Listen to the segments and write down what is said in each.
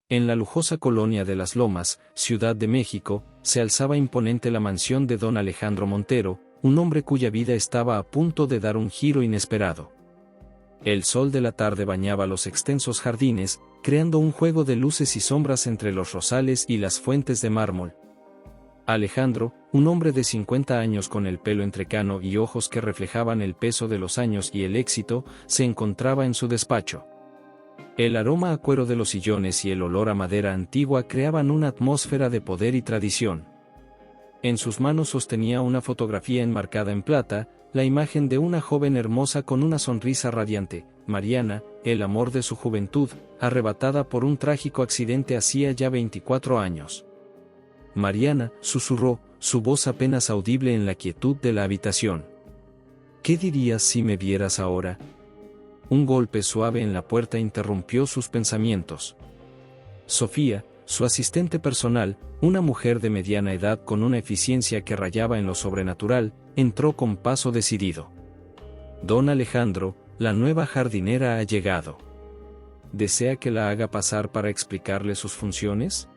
En la lujosa colonia de Las Lomas, Ciudad de México, se alzaba imponente la mansión de don Alejandro Montero, un hombre cuya vida estaba a punto de dar un giro inesperado. El sol de la tarde bañaba los extensos jardines, creando un juego de luces y sombras entre los rosales y las fuentes de mármol. Alejandro, un hombre de 50 años con el pelo entrecano y ojos que reflejaban el peso de los años y el éxito, se encontraba en su despacho. El aroma a cuero de los sillones y el olor a madera antigua creaban una atmósfera de poder y tradición. En sus manos sostenía una fotografía enmarcada en plata, la imagen de una joven hermosa con una sonrisa radiante, Mariana, el amor de su juventud, arrebatada por un trágico accidente hacía ya 24 años. Mariana, susurró, su voz apenas audible en la quietud de la habitación. ¿Qué dirías si me vieras ahora? Un golpe suave en la puerta interrumpió sus pensamientos. Sofía, su asistente personal, una mujer de mediana edad con una eficiencia que rayaba en lo sobrenatural, entró con paso decidido. Don Alejandro, la nueva jardinera ha llegado. ¿Desea que la haga pasar para explicarle sus funciones?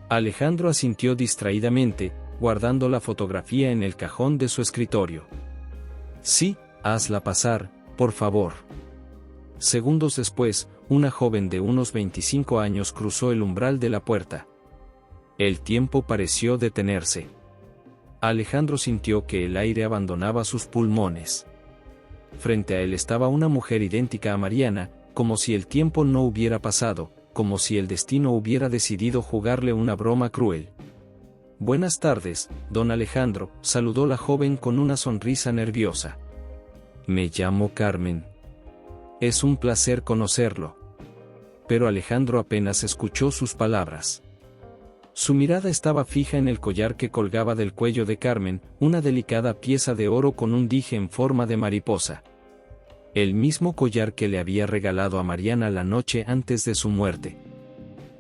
Alejandro asintió distraídamente, guardando la fotografía en el cajón de su escritorio. Sí, hazla pasar, por favor. Segundos después, una joven de unos 25 años cruzó el umbral de la puerta. El tiempo pareció detenerse. Alejandro sintió que el aire abandonaba sus pulmones. Frente a él estaba una mujer idéntica a Mariana, como si el tiempo no hubiera pasado, como si el destino hubiera decidido jugarle una broma cruel. Buenas tardes, don Alejandro, saludó la joven con una sonrisa nerviosa. Me llamo Carmen. Es un placer conocerlo. Pero Alejandro apenas escuchó sus palabras. Su mirada estaba fija en el collar que colgaba del cuello de Carmen, una delicada pieza de oro con un dije en forma de mariposa. El mismo collar que le había regalado a Mariana la noche antes de su muerte.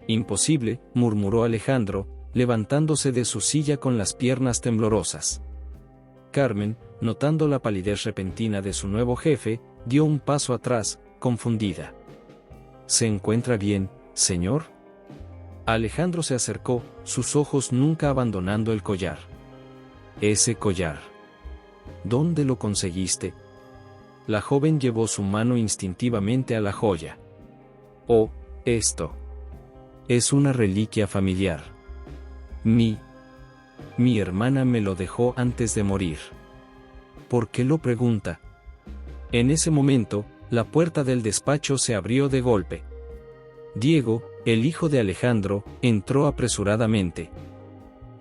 Imposible, murmuró Alejandro, levantándose de su silla con las piernas temblorosas. Carmen, notando la palidez repentina de su nuevo jefe, dio un paso atrás, confundida. ¿Se encuentra bien, señor? Alejandro se acercó, sus ojos nunca abandonando el collar. Ese collar. ¿Dónde lo conseguiste? La joven llevó su mano instintivamente a la joya. Oh, esto. Es una reliquia familiar. Mi hermana me lo dejó antes de morir. ¿Por qué lo pregunta? En ese momento, la puerta del despacho se abrió de golpe. Diego, el hijo de Alejandro, entró apresuradamente.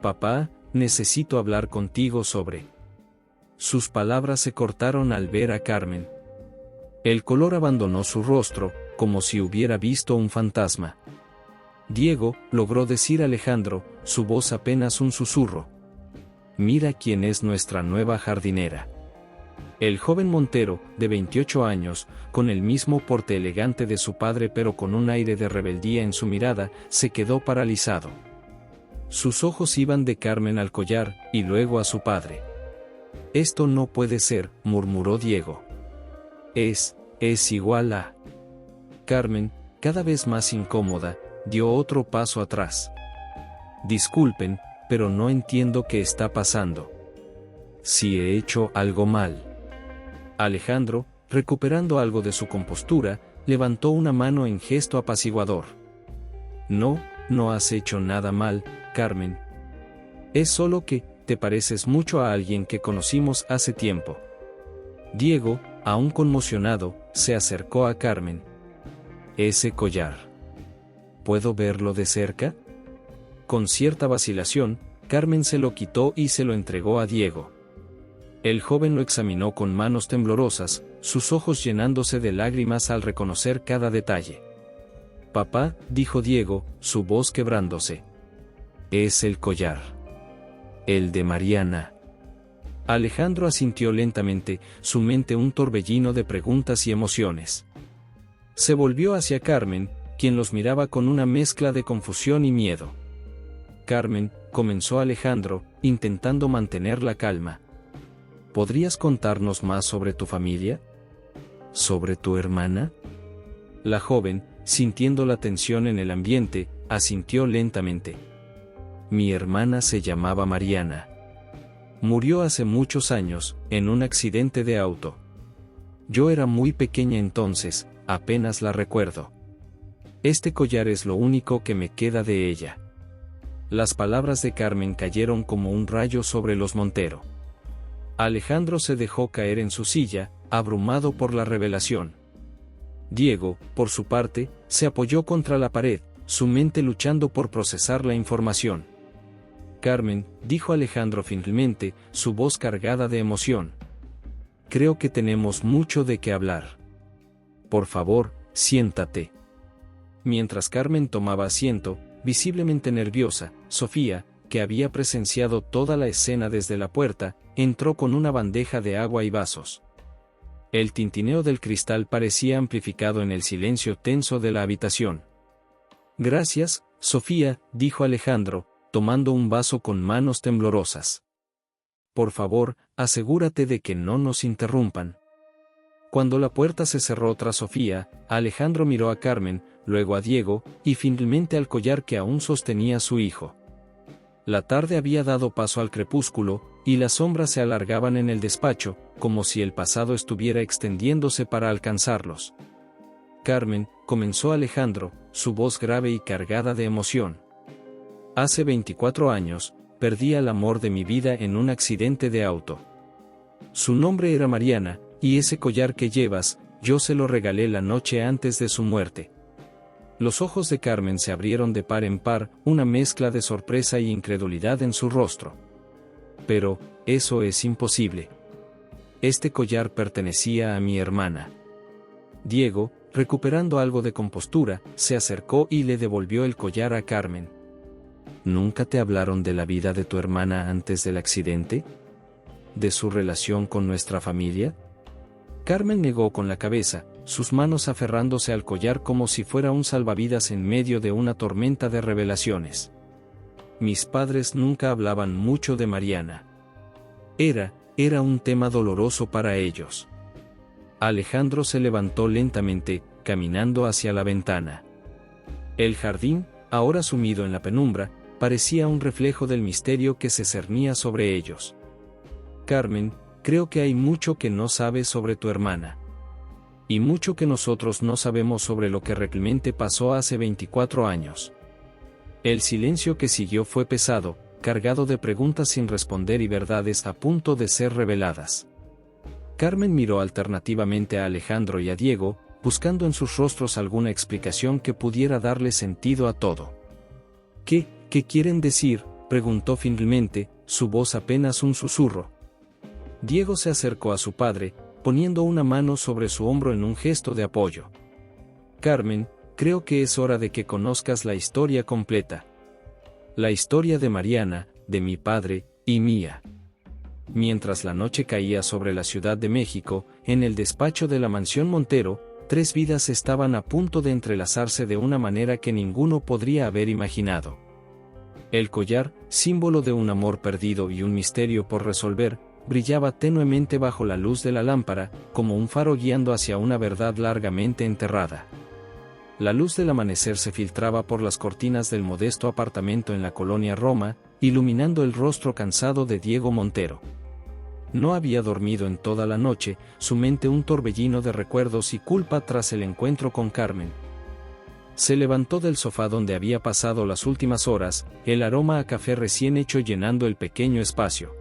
Papá, necesito hablar contigo sobre... Sus palabras se cortaron al ver a Carmen. El color abandonó su rostro, como si hubiera visto un fantasma. Diego, logró decir Alejandro, su voz apenas un susurro. Mira quién es nuestra nueva jardinera. El joven Montero, de 28 años, con el mismo porte elegante de su padre pero con un aire de rebeldía en su mirada, se quedó paralizado. Sus ojos iban de Carmen al collar, y luego a su padre. Esto no puede ser, murmuró Diego. Es igual a... Carmen, cada vez más incómoda, dio otro paso atrás. Disculpen, pero no entiendo qué está pasando. Si he hecho algo mal. Alejandro, recuperando algo de su compostura, levantó una mano en gesto apaciguador. No has hecho nada mal, Carmen. Es solo que, te pareces mucho a alguien que conocimos hace tiempo. Diego, aún conmocionado, se acercó a Carmen. Ese collar. ¿Puedo verlo de cerca? Con cierta vacilación, Carmen se lo quitó y se lo entregó a Diego. El joven lo examinó con manos temblorosas, sus ojos llenándose de lágrimas al reconocer cada detalle. Papá, dijo Diego, su voz quebrándose. Es el collar. El de Mariana. Alejandro asintió lentamente, su mente un torbellino de preguntas y emociones. Se volvió hacia Carmen, quien los miraba con una mezcla de confusión y miedo. Carmen, comenzó Alejandro, intentando mantener la calma. ¿Podrías contarnos más sobre tu familia? ¿Sobre tu hermana? La joven, sintiendo la tensión en el ambiente, asintió lentamente. Mi hermana se llamaba Mariana. Murió hace muchos años, en un accidente de auto. Yo era muy pequeña entonces, apenas la recuerdo. Este collar es lo único que me queda de ella. Las palabras de Carmen cayeron como un rayo sobre los Montero. Alejandro se dejó caer en su silla, abrumado por la revelación. Diego, por su parte, se apoyó contra la pared, su mente luchando por procesar la información. Carmen, dijo Alejandro finalmente, su voz cargada de emoción. Creo que tenemos mucho de qué hablar. Por favor, siéntate. Mientras Carmen tomaba asiento, visiblemente nerviosa, Sofía, que había presenciado toda la escena desde la puerta, entró con una bandeja de agua y vasos. El tintineo del cristal parecía amplificado en el silencio tenso de la habitación. Gracias, Sofía, dijo Alejandro, tomando un vaso con manos temblorosas. Por favor, asegúrate de que no nos interrumpan. Cuando la puerta se cerró tras Sofía, Alejandro miró a Carmen, luego a Diego, y finalmente al collar que aún sostenía su hijo. La tarde había dado paso al crepúsculo, y las sombras se alargaban en el despacho, como si el pasado estuviera extendiéndose para alcanzarlos. Carmen, comenzó Alejandro, su voz grave y cargada de emoción. Hace 24 años, perdí al amor de mi vida en un accidente de auto. Su nombre era Mariana, y ese collar que llevas, yo se lo regalé la noche antes de su muerte. Los ojos de Carmen se abrieron de par en par, una mezcla de sorpresa y incredulidad en su rostro. Pero, eso es imposible. Este collar pertenecía a mi hermana. Diego, recuperando algo de compostura, se acercó y le devolvió el collar a Carmen. ¿Nunca te hablaron de la vida de tu hermana antes del accidente? ¿De su relación con nuestra familia? Carmen negó con la cabeza, sus manos aferrándose al collar como si fuera un salvavidas en medio de una tormenta de revelaciones. Mis padres nunca hablaban mucho de Mariana. Era un tema doloroso para ellos. Alejandro se levantó lentamente, caminando hacia la ventana. El jardín, ahora sumido en la penumbra, parecía un reflejo del misterio que se cernía sobre ellos. Carmen, creo que hay mucho que no sabes sobre tu hermana. Y mucho que nosotros no sabemos sobre lo que realmente pasó hace 24 años. El silencio que siguió fue pesado, cargado de preguntas sin responder y verdades a punto de ser reveladas. Carmen miró alternativamente a Alejandro y a Diego, buscando en sus rostros alguna explicación que pudiera darle sentido a todo. ¿Qué quieren decir?, preguntó finalmente, su voz apenas un susurro. Diego se acercó a su padre, poniendo una mano sobre su hombro en un gesto de apoyo. Carmen, creo que es hora de que conozcas la historia completa. La historia de Mariana, de mi padre, y mía. Mientras la noche caía sobre la Ciudad de México, en el despacho de la mansión Montero, 3 vidas estaban a punto de entrelazarse de una manera que ninguno podría haber imaginado. El collar, símbolo de un amor perdido y un misterio por resolver, brillaba tenuemente bajo la luz de la lámpara, como un faro guiando hacia una verdad largamente enterrada. La luz del amanecer se filtraba por las cortinas del modesto apartamento en la colonia Roma, iluminando el rostro cansado de Diego Montero. No había dormido en toda la noche, su mente un torbellino de recuerdos y culpa tras el encuentro con Carmen. Se levantó del sofá donde había pasado las últimas horas, el aroma a café recién hecho llenando el pequeño espacio.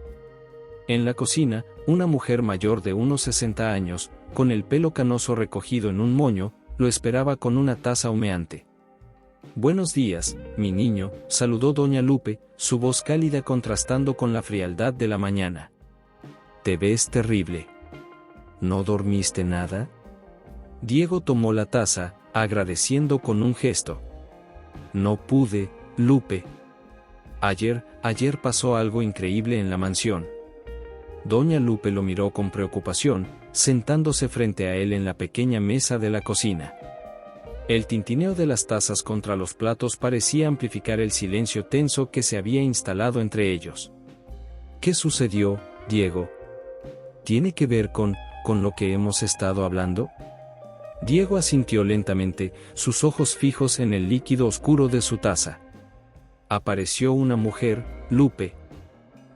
En la cocina, una mujer mayor de unos 60 años, con el pelo canoso recogido en un moño, lo esperaba con una taza humeante. «Buenos días, mi niño», saludó doña Lupe, su voz cálida contrastando con la frialdad de la mañana. «Te ves terrible. ¿No dormiste nada?» Diego tomó la taza, agradeciendo con un gesto. «No pude, Lupe. Ayer pasó algo increíble en la mansión». Doña Lupe lo miró con preocupación, sentándose frente a él en la pequeña mesa de la cocina. El tintineo de las tazas contra los platos parecía amplificar el silencio tenso que se había instalado entre ellos. «¿Qué sucedió, Diego? ¿Tiene que ver con lo que hemos estado hablando?» Diego asintió lentamente, sus ojos fijos en el líquido oscuro de su taza. Apareció una mujer, Lupe.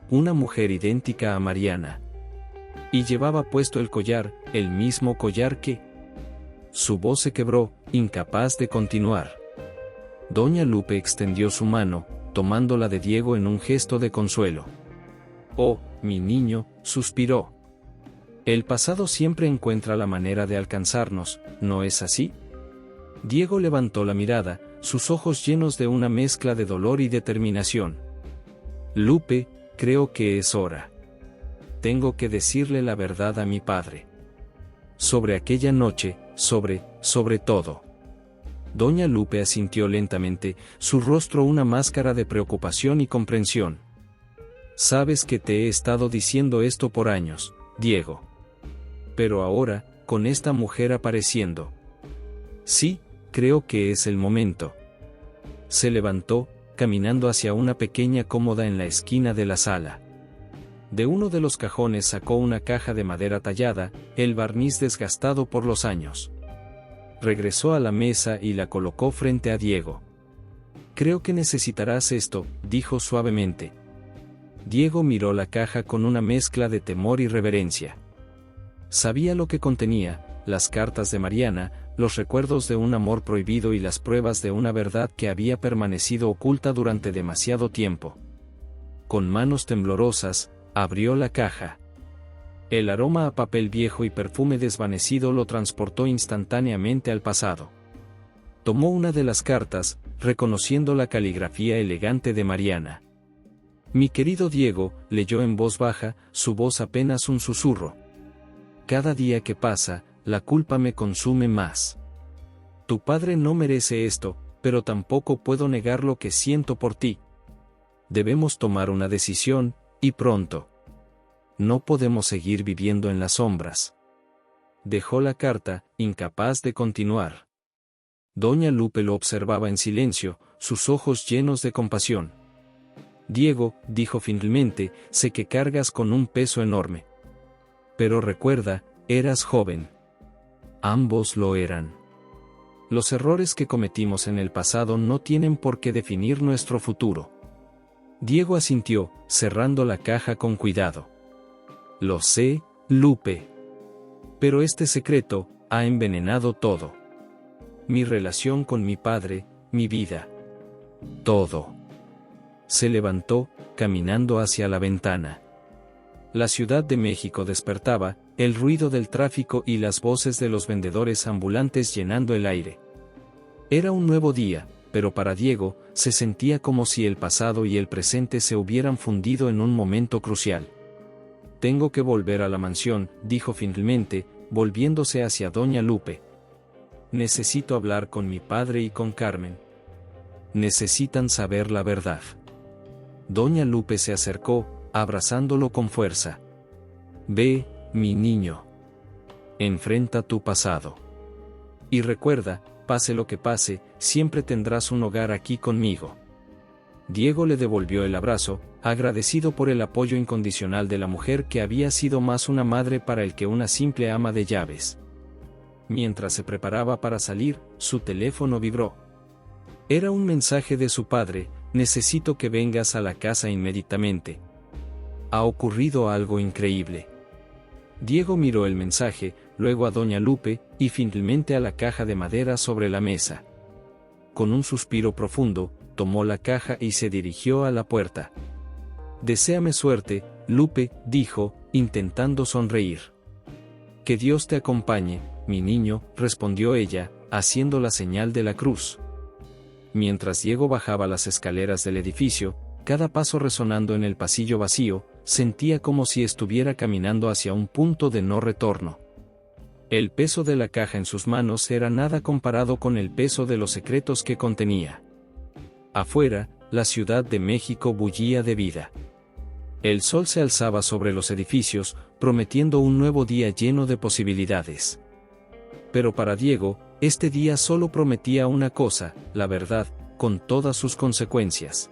Una mujer idéntica a Mariana. Y llevaba puesto el collar, el mismo collar que... Su voz se quebró, incapaz de continuar. Doña Lupe extendió su mano, tomándola de Diego en un gesto de consuelo. «Oh, mi niño», suspiró. «El pasado siempre encuentra la manera de alcanzarnos, ¿no es así?» Diego levantó la mirada, sus ojos llenos de una mezcla de dolor y determinación. «Lupe, creo que es hora. Tengo que decirle la verdad a mi padre. Sobre aquella noche, sobre todo». Doña Lupe asintió lentamente, su rostro una máscara de preocupación y comprensión. «Sabes que te he estado diciendo esto por años, Diego. Pero ahora, con esta mujer apareciendo. Sí, creo que es el momento». Se levantó, caminando hacia una pequeña cómoda en la esquina de la sala. De uno de los cajones sacó una caja de madera tallada, el barniz desgastado por los años. Regresó a la mesa y la colocó frente a Diego. «Creo que necesitarás esto», dijo suavemente. Diego miró la caja con una mezcla de temor y reverencia. Sabía lo que contenía, las cartas de Mariana, los recuerdos de un amor prohibido y las pruebas de una verdad que había permanecido oculta durante demasiado tiempo. Con manos temblorosas, abrió la caja. El aroma a papel viejo y perfume desvanecido lo transportó instantáneamente al pasado. Tomó una de las cartas, reconociendo la caligrafía elegante de Mariana. «Mi querido Diego», leyó en voz baja, su voz apenas un susurro. «Cada día que pasa, la culpa me consume más. Tu padre no merece esto, pero tampoco puedo negar lo que siento por ti. Debemos tomar una decisión, y pronto. No podemos seguir viviendo en las sombras». Dejó la carta, incapaz de continuar. Doña Lupe lo observaba en silencio, sus ojos llenos de compasión. «Diego», dijo finalmente, «sé que cargas con un peso enorme. Pero recuerda, eras joven. Ambos lo eran. Los errores que cometimos en el pasado no tienen por qué definir nuestro futuro». Diego asintió, cerrando la caja con cuidado. «Lo sé, Lupe. Pero este secreto ha envenenado todo. Mi relación con mi padre, mi vida. Todo». Se levantó, caminando hacia la ventana. La Ciudad de México despertaba, el ruido del tráfico y las voces de los vendedores ambulantes llenando el aire. Era un nuevo día, pero para Diego, se sentía como si el pasado y el presente se hubieran fundido en un momento crucial. «Tengo que volver a la mansión», dijo finalmente, volviéndose hacia Doña Lupe. «Necesito hablar con mi padre y con Carmen. Necesitan saber la verdad». Doña Lupe se acercó, abrazándolo con fuerza. «Ve, mi niño. Enfrenta tu pasado. Y recuerda, pase lo que pase, siempre tendrás un hogar aquí conmigo». Diego le devolvió el abrazo, agradecido por el apoyo incondicional de la mujer que había sido más una madre para él que una simple ama de llaves. Mientras se preparaba para salir, su teléfono vibró. Era un mensaje de su padre: «Necesito que vengas a la casa inmediatamente. Ha ocurrido algo increíble». Diego miró el mensaje, luego a Doña Lupe, y finalmente a la caja de madera sobre la mesa. Con un suspiro profundo, tomó la caja y se dirigió a la puerta. «Deséame suerte, Lupe», dijo, intentando sonreír. «Que Dios te acompañe, mi niño», respondió ella, haciendo la señal de la cruz. Mientras Diego bajaba las escaleras del edificio, cada paso resonando en el pasillo vacío, sentía como si estuviera caminando hacia un punto de no retorno. El peso de la caja en sus manos era nada comparado con el peso de los secretos que contenía. Afuera, la Ciudad de México bullía de vida. El sol se alzaba sobre los edificios, prometiendo un nuevo día lleno de posibilidades. Pero para Diego, este día solo prometía una cosa: la verdad, con todas sus consecuencias.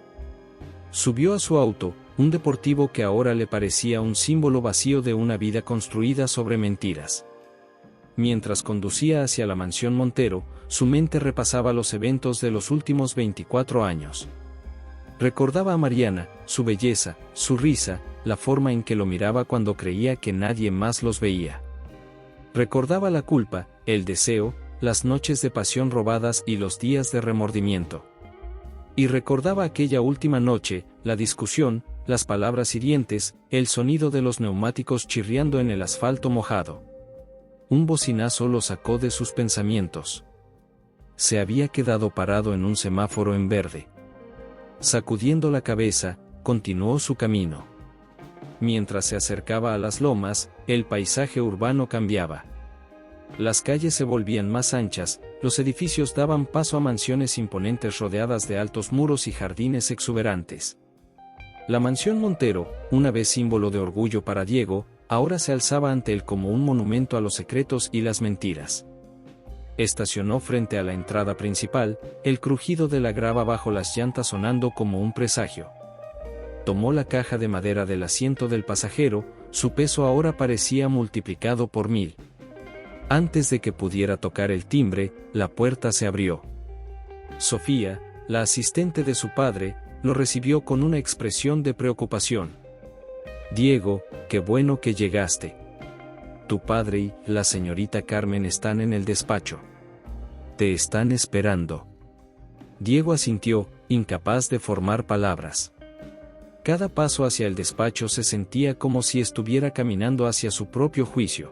Subió a su auto, un deportivo que ahora le parecía un símbolo vacío de una vida construida sobre mentiras. Mientras conducía hacia la mansión Montero, su mente repasaba los eventos de los últimos 24 años. Recordaba a Mariana, su belleza, su risa, la forma en que lo miraba cuando creía que nadie más los veía. Recordaba la culpa, el deseo, las noches de pasión robadas y los días de remordimiento. Y recordaba aquella última noche, la discusión, las palabras hirientes, el sonido de los neumáticos chirriando en el asfalto mojado. Un bocinazo lo sacó de sus pensamientos. Se había quedado parado en un semáforo en verde. Sacudiendo la cabeza, continuó su camino. Mientras se acercaba a las lomas, el paisaje urbano cambiaba. Las calles se volvían más anchas, los edificios daban paso a mansiones imponentes rodeadas de altos muros y jardines exuberantes. La mansión Montero, una vez símbolo de orgullo para Diego, ahora se alzaba ante él como un monumento a los secretos y las mentiras. Estacionó frente a la entrada principal, el crujido de la grava bajo las llantas sonando como un presagio. Tomó la caja de madera del asiento del pasajero, su peso ahora parecía multiplicado por 1000. Antes de que pudiera tocar el timbre, la puerta se abrió. Sofía, la asistente de su padre, lo recibió con una expresión de preocupación. Diego, qué bueno que llegaste. Tu padre y la señorita Carmen están en el despacho. Te están esperando. Diego asintió, incapaz de formar palabras. Cada paso hacia el despacho se sentía como si estuviera caminando hacia su propio juicio.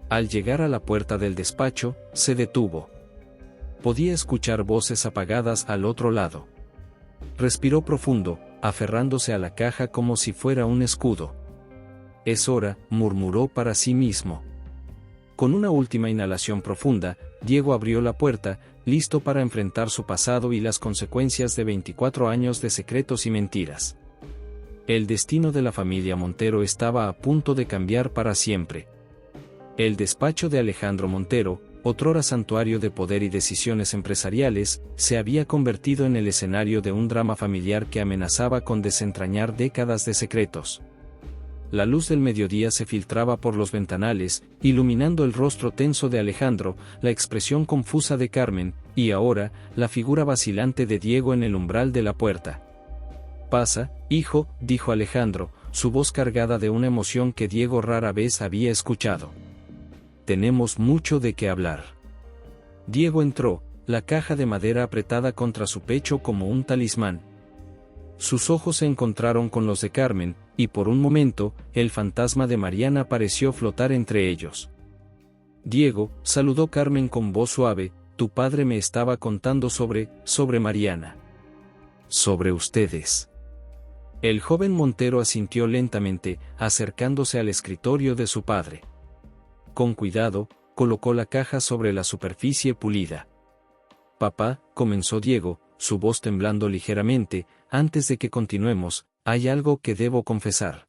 Al llegar a la puerta del despacho, se detuvo. Podía escuchar voces apagadas al otro lado. Respiró profundo, aferrándose a la caja como si fuera un escudo. Es hora, murmuró para sí mismo. Con una última inhalación profunda, Diego abrió la puerta, listo para enfrentar su pasado y las consecuencias de 24 años de secretos y mentiras. El destino de la familia Montero estaba a punto de cambiar para siempre. El despacho de Alejandro Montero, otrora santuario de poder y decisiones empresariales, se había convertido en el escenario de un drama familiar que amenazaba con desentrañar décadas de secretos. La luz del mediodía se filtraba por los ventanales, iluminando el rostro tenso de Alejandro, la expresión confusa de Carmen, y ahora, la figura vacilante de Diego en el umbral de la puerta. «Pasa, hijo», dijo Alejandro, su voz cargada de una emoción que Diego rara vez había escuchado. «Tenemos mucho de qué hablar». Diego entró, la caja de madera apretada contra su pecho como un talismán. Sus ojos se encontraron con los de Carmen, y por un momento, el fantasma de Mariana pareció flotar entre ellos. «Diego», saludó Carmen con voz suave, «tu padre me estaba contando sobre Mariana». «Sobre ustedes». El joven Montero asintió lentamente, acercándose al escritorio de su padre. Con cuidado, colocó la caja sobre la superficie pulida. «Papá», comenzó Diego, su voz temblando ligeramente, «antes de que continuemos, hay algo que debo confesar.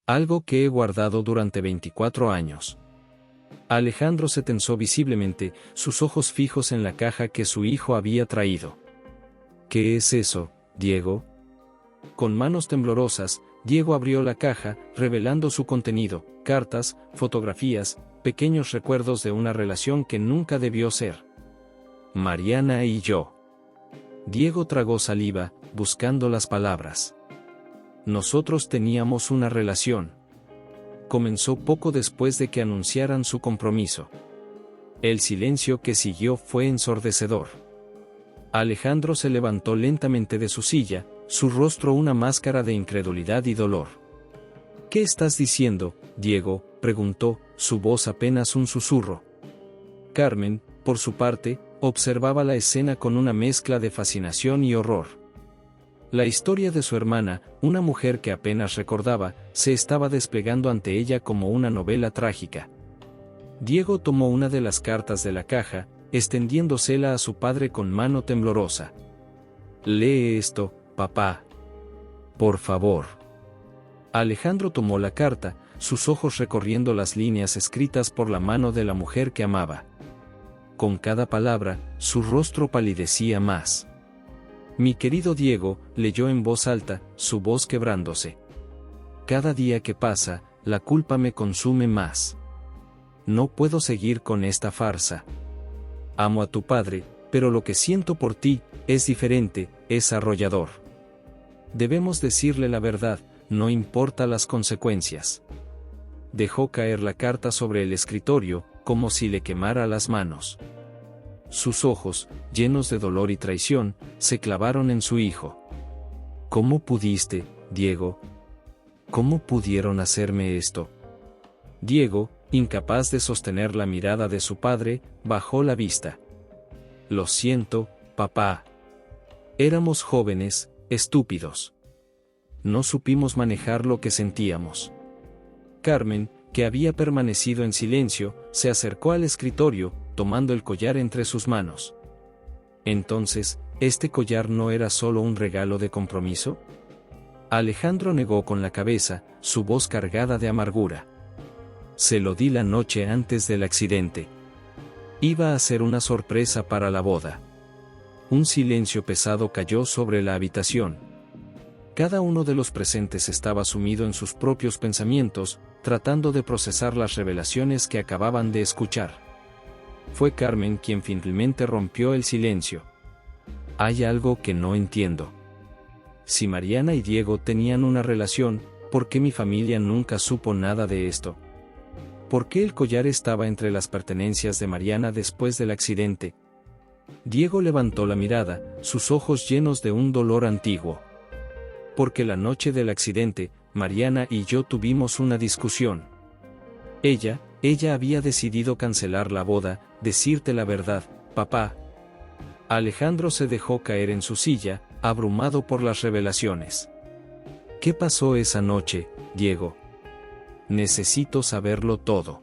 Algo que he guardado durante 24 años». Alejandro se tensó visiblemente, sus ojos fijos en la caja que su hijo había traído. «¿Qué es eso, Diego?» Con manos temblorosas, Diego abrió la caja, revelando su contenido: cartas, fotografías, pequeños recuerdos de una relación que nunca debió ser. «Mariana y yo». Diego tragó saliva, buscando las palabras. «Nosotros teníamos una relación». Comenzó poco después de que anunciaran su compromiso. El silencio que siguió fue ensordecedor. Alejandro se levantó lentamente de su silla, su rostro una máscara de incredulidad y dolor. «¿Qué estás diciendo, Diego?», preguntó, su voz apenas un susurro. Carmen, por su parte, observaba la escena con una mezcla de fascinación y horror. La historia de su hermana, una mujer que apenas recordaba, se estaba desplegando ante ella como una novela trágica. Diego tomó una de las cartas de la caja, extendiéndosela a su padre con mano temblorosa. «Lee esto, papá. Por favor». Alejandro tomó la carta, sus ojos recorriendo las líneas escritas por la mano de la mujer que amaba. Con cada palabra, su rostro palidecía más. «Mi querido Diego», leyó en voz alta, su voz quebrándose. «Cada día que pasa, la culpa me consume más. no puedo seguir con esta farsa. Amo a tu padre, pero lo que siento por ti es diferente, es arrollador. Debemos decirle la verdad, no importa las consecuencias. Dejó caer la carta sobre el escritorio, como si le quemara las manos. Sus ojos, llenos de dolor y traición, se clavaron en su hijo. ¿Cómo pudiste, Diego? ¿Cómo pudieron hacerme esto? Diego, incapaz de sostener la mirada de su padre, bajó la vista. Lo siento, papá. Éramos jóvenes, estúpidos. No supimos manejar lo que sentíamos. Carmen, que había permanecido en silencio, se acercó al escritorio, tomando el collar entre sus manos. Entonces, ¿este collar no era solo un regalo de compromiso? Alejandro negó con la cabeza, su voz cargada de amargura. Se lo di la noche antes del accidente. Iba a ser una sorpresa para la boda. Un silencio pesado cayó sobre la habitación. Cada uno de los presentes estaba sumido en sus propios pensamientos, tratando de procesar las revelaciones que acababan de escuchar. Fue Carmen quien finalmente rompió el silencio. Hay algo que no entiendo. Si Mariana y Diego tenían una relación, ¿por qué mi familia nunca supo nada de esto? ¿Por qué el collar estaba entre las pertenencias de Mariana después del accidente? Diego levantó la mirada, sus ojos llenos de un dolor antiguo. Porque la noche del accidente, Mariana y yo tuvimos una discusión. Ella había decidido cancelar la boda, decirte la verdad, papá. Alejandro se dejó caer en su silla, abrumado por las revelaciones. ¿Qué pasó esa noche, Diego? Necesito saberlo todo.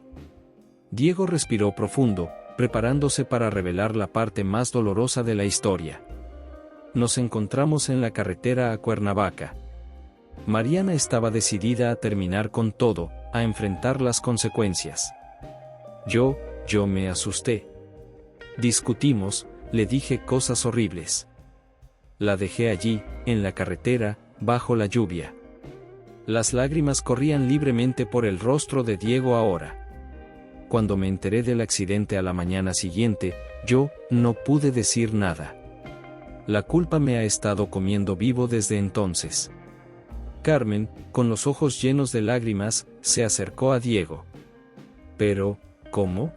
Diego respiró profundo, preparándose para revelar la parte más dolorosa de la historia. Nos encontramos en la carretera a Cuernavaca. Mariana estaba decidida a terminar con todo, a enfrentar las consecuencias. Yo me asusté. Discutimos, le dije cosas horribles. La dejé allí, en la carretera, bajo la lluvia. Las lágrimas corrían libremente por el rostro de Diego ahora. Cuando me enteré del accidente a la mañana siguiente, yo no pude decir nada. La culpa me ha estado comiendo vivo desde entonces. Carmen, con los ojos llenos de lágrimas, se acercó a Diego. Pero, ¿cómo?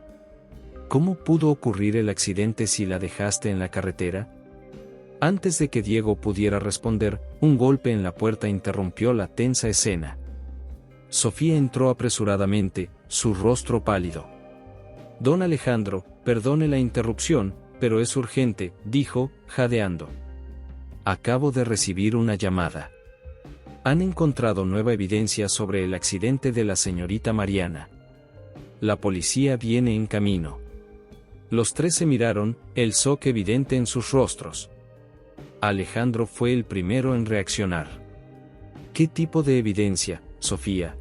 ¿Cómo pudo ocurrir el accidente si la dejaste en la carretera? Antes de que Diego pudiera responder, un golpe en la puerta interrumpió la tensa escena. Sofía entró apresuradamente, su rostro pálido. Don Alejandro, perdone la interrupción, pero es urgente, dijo, jadeando. Acabo de recibir una llamada. Han encontrado nueva evidencia sobre el accidente de la señorita Mariana. La policía viene en camino. Los tres se miraron, el shock evidente en sus rostros. Alejandro fue el primero en reaccionar. ¿Qué tipo de evidencia, Sofía?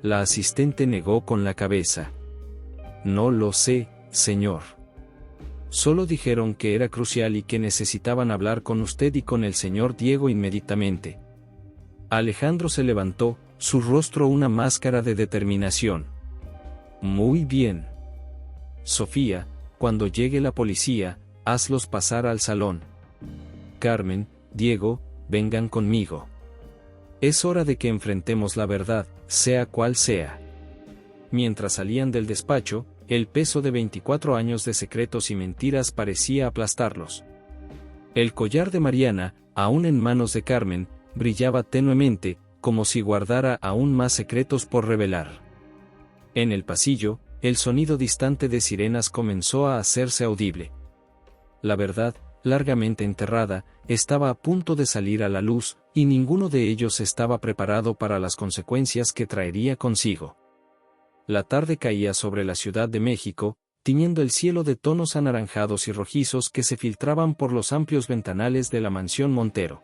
La asistente negó con la cabeza. No lo sé, señor. Solo dijeron que era crucial y que necesitaban hablar con usted y con el señor Diego inmediatamente. Alejandro se levantó, su rostro una máscara de determinación. Muy bien. Sofía, cuando llegue la policía, hazlos pasar al salón. Carmen, Diego, vengan conmigo. Es hora de que enfrentemos la verdad, sea cual sea. Mientras salían del despacho, el peso de 24 años de secretos y mentiras parecía aplastarlos. El collar de Mariana, aún en manos de Carmen, brillaba tenuemente, como si guardara aún más secretos por revelar. En el pasillo, el sonido distante de sirenas comenzó a hacerse audible. La verdad, largamente enterrada, estaba a punto de salir a la luz, y ninguno de ellos estaba preparado para las consecuencias que traería consigo. La tarde caía sobre la Ciudad de México, tiñendo el cielo de tonos anaranjados y rojizos que se filtraban por los amplios ventanales de la mansión Montero.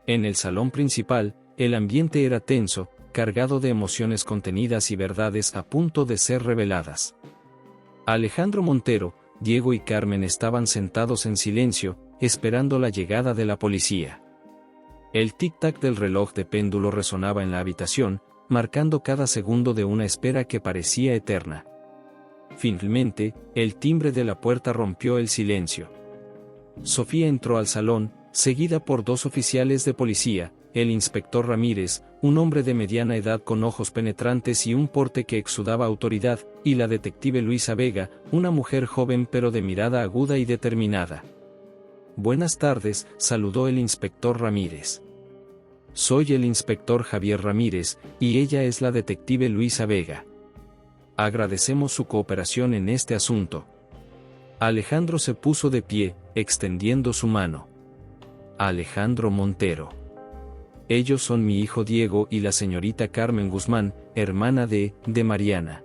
En el salón principal, el ambiente era tenso, cargado de emociones contenidas y verdades a punto de ser reveladas. Alejandro Montero, Diego y Carmen estaban sentados en silencio, esperando la llegada de la policía. El tic-tac del reloj de péndulo resonaba en la habitación, marcando cada segundo de una espera que parecía eterna. Finalmente, el timbre de la puerta rompió el silencio. Sofía entró al salón, seguida por 2 oficiales de policía, el inspector Ramírez, un hombre de mediana edad con ojos penetrantes y un porte que exudaba autoridad, y la detective Luisa Vega, una mujer joven pero de mirada aguda y determinada. «Buenas tardes», saludó el inspector Ramírez. «Soy el inspector Javier Ramírez, y ella es la detective Luisa Vega. Agradecemos su cooperación en este asunto». Alejandro se puso de pie, extendiendo su mano. «Alejandro Montero. Ellos son mi hijo Diego y la señorita Carmen Guzmán, hermana de Mariana».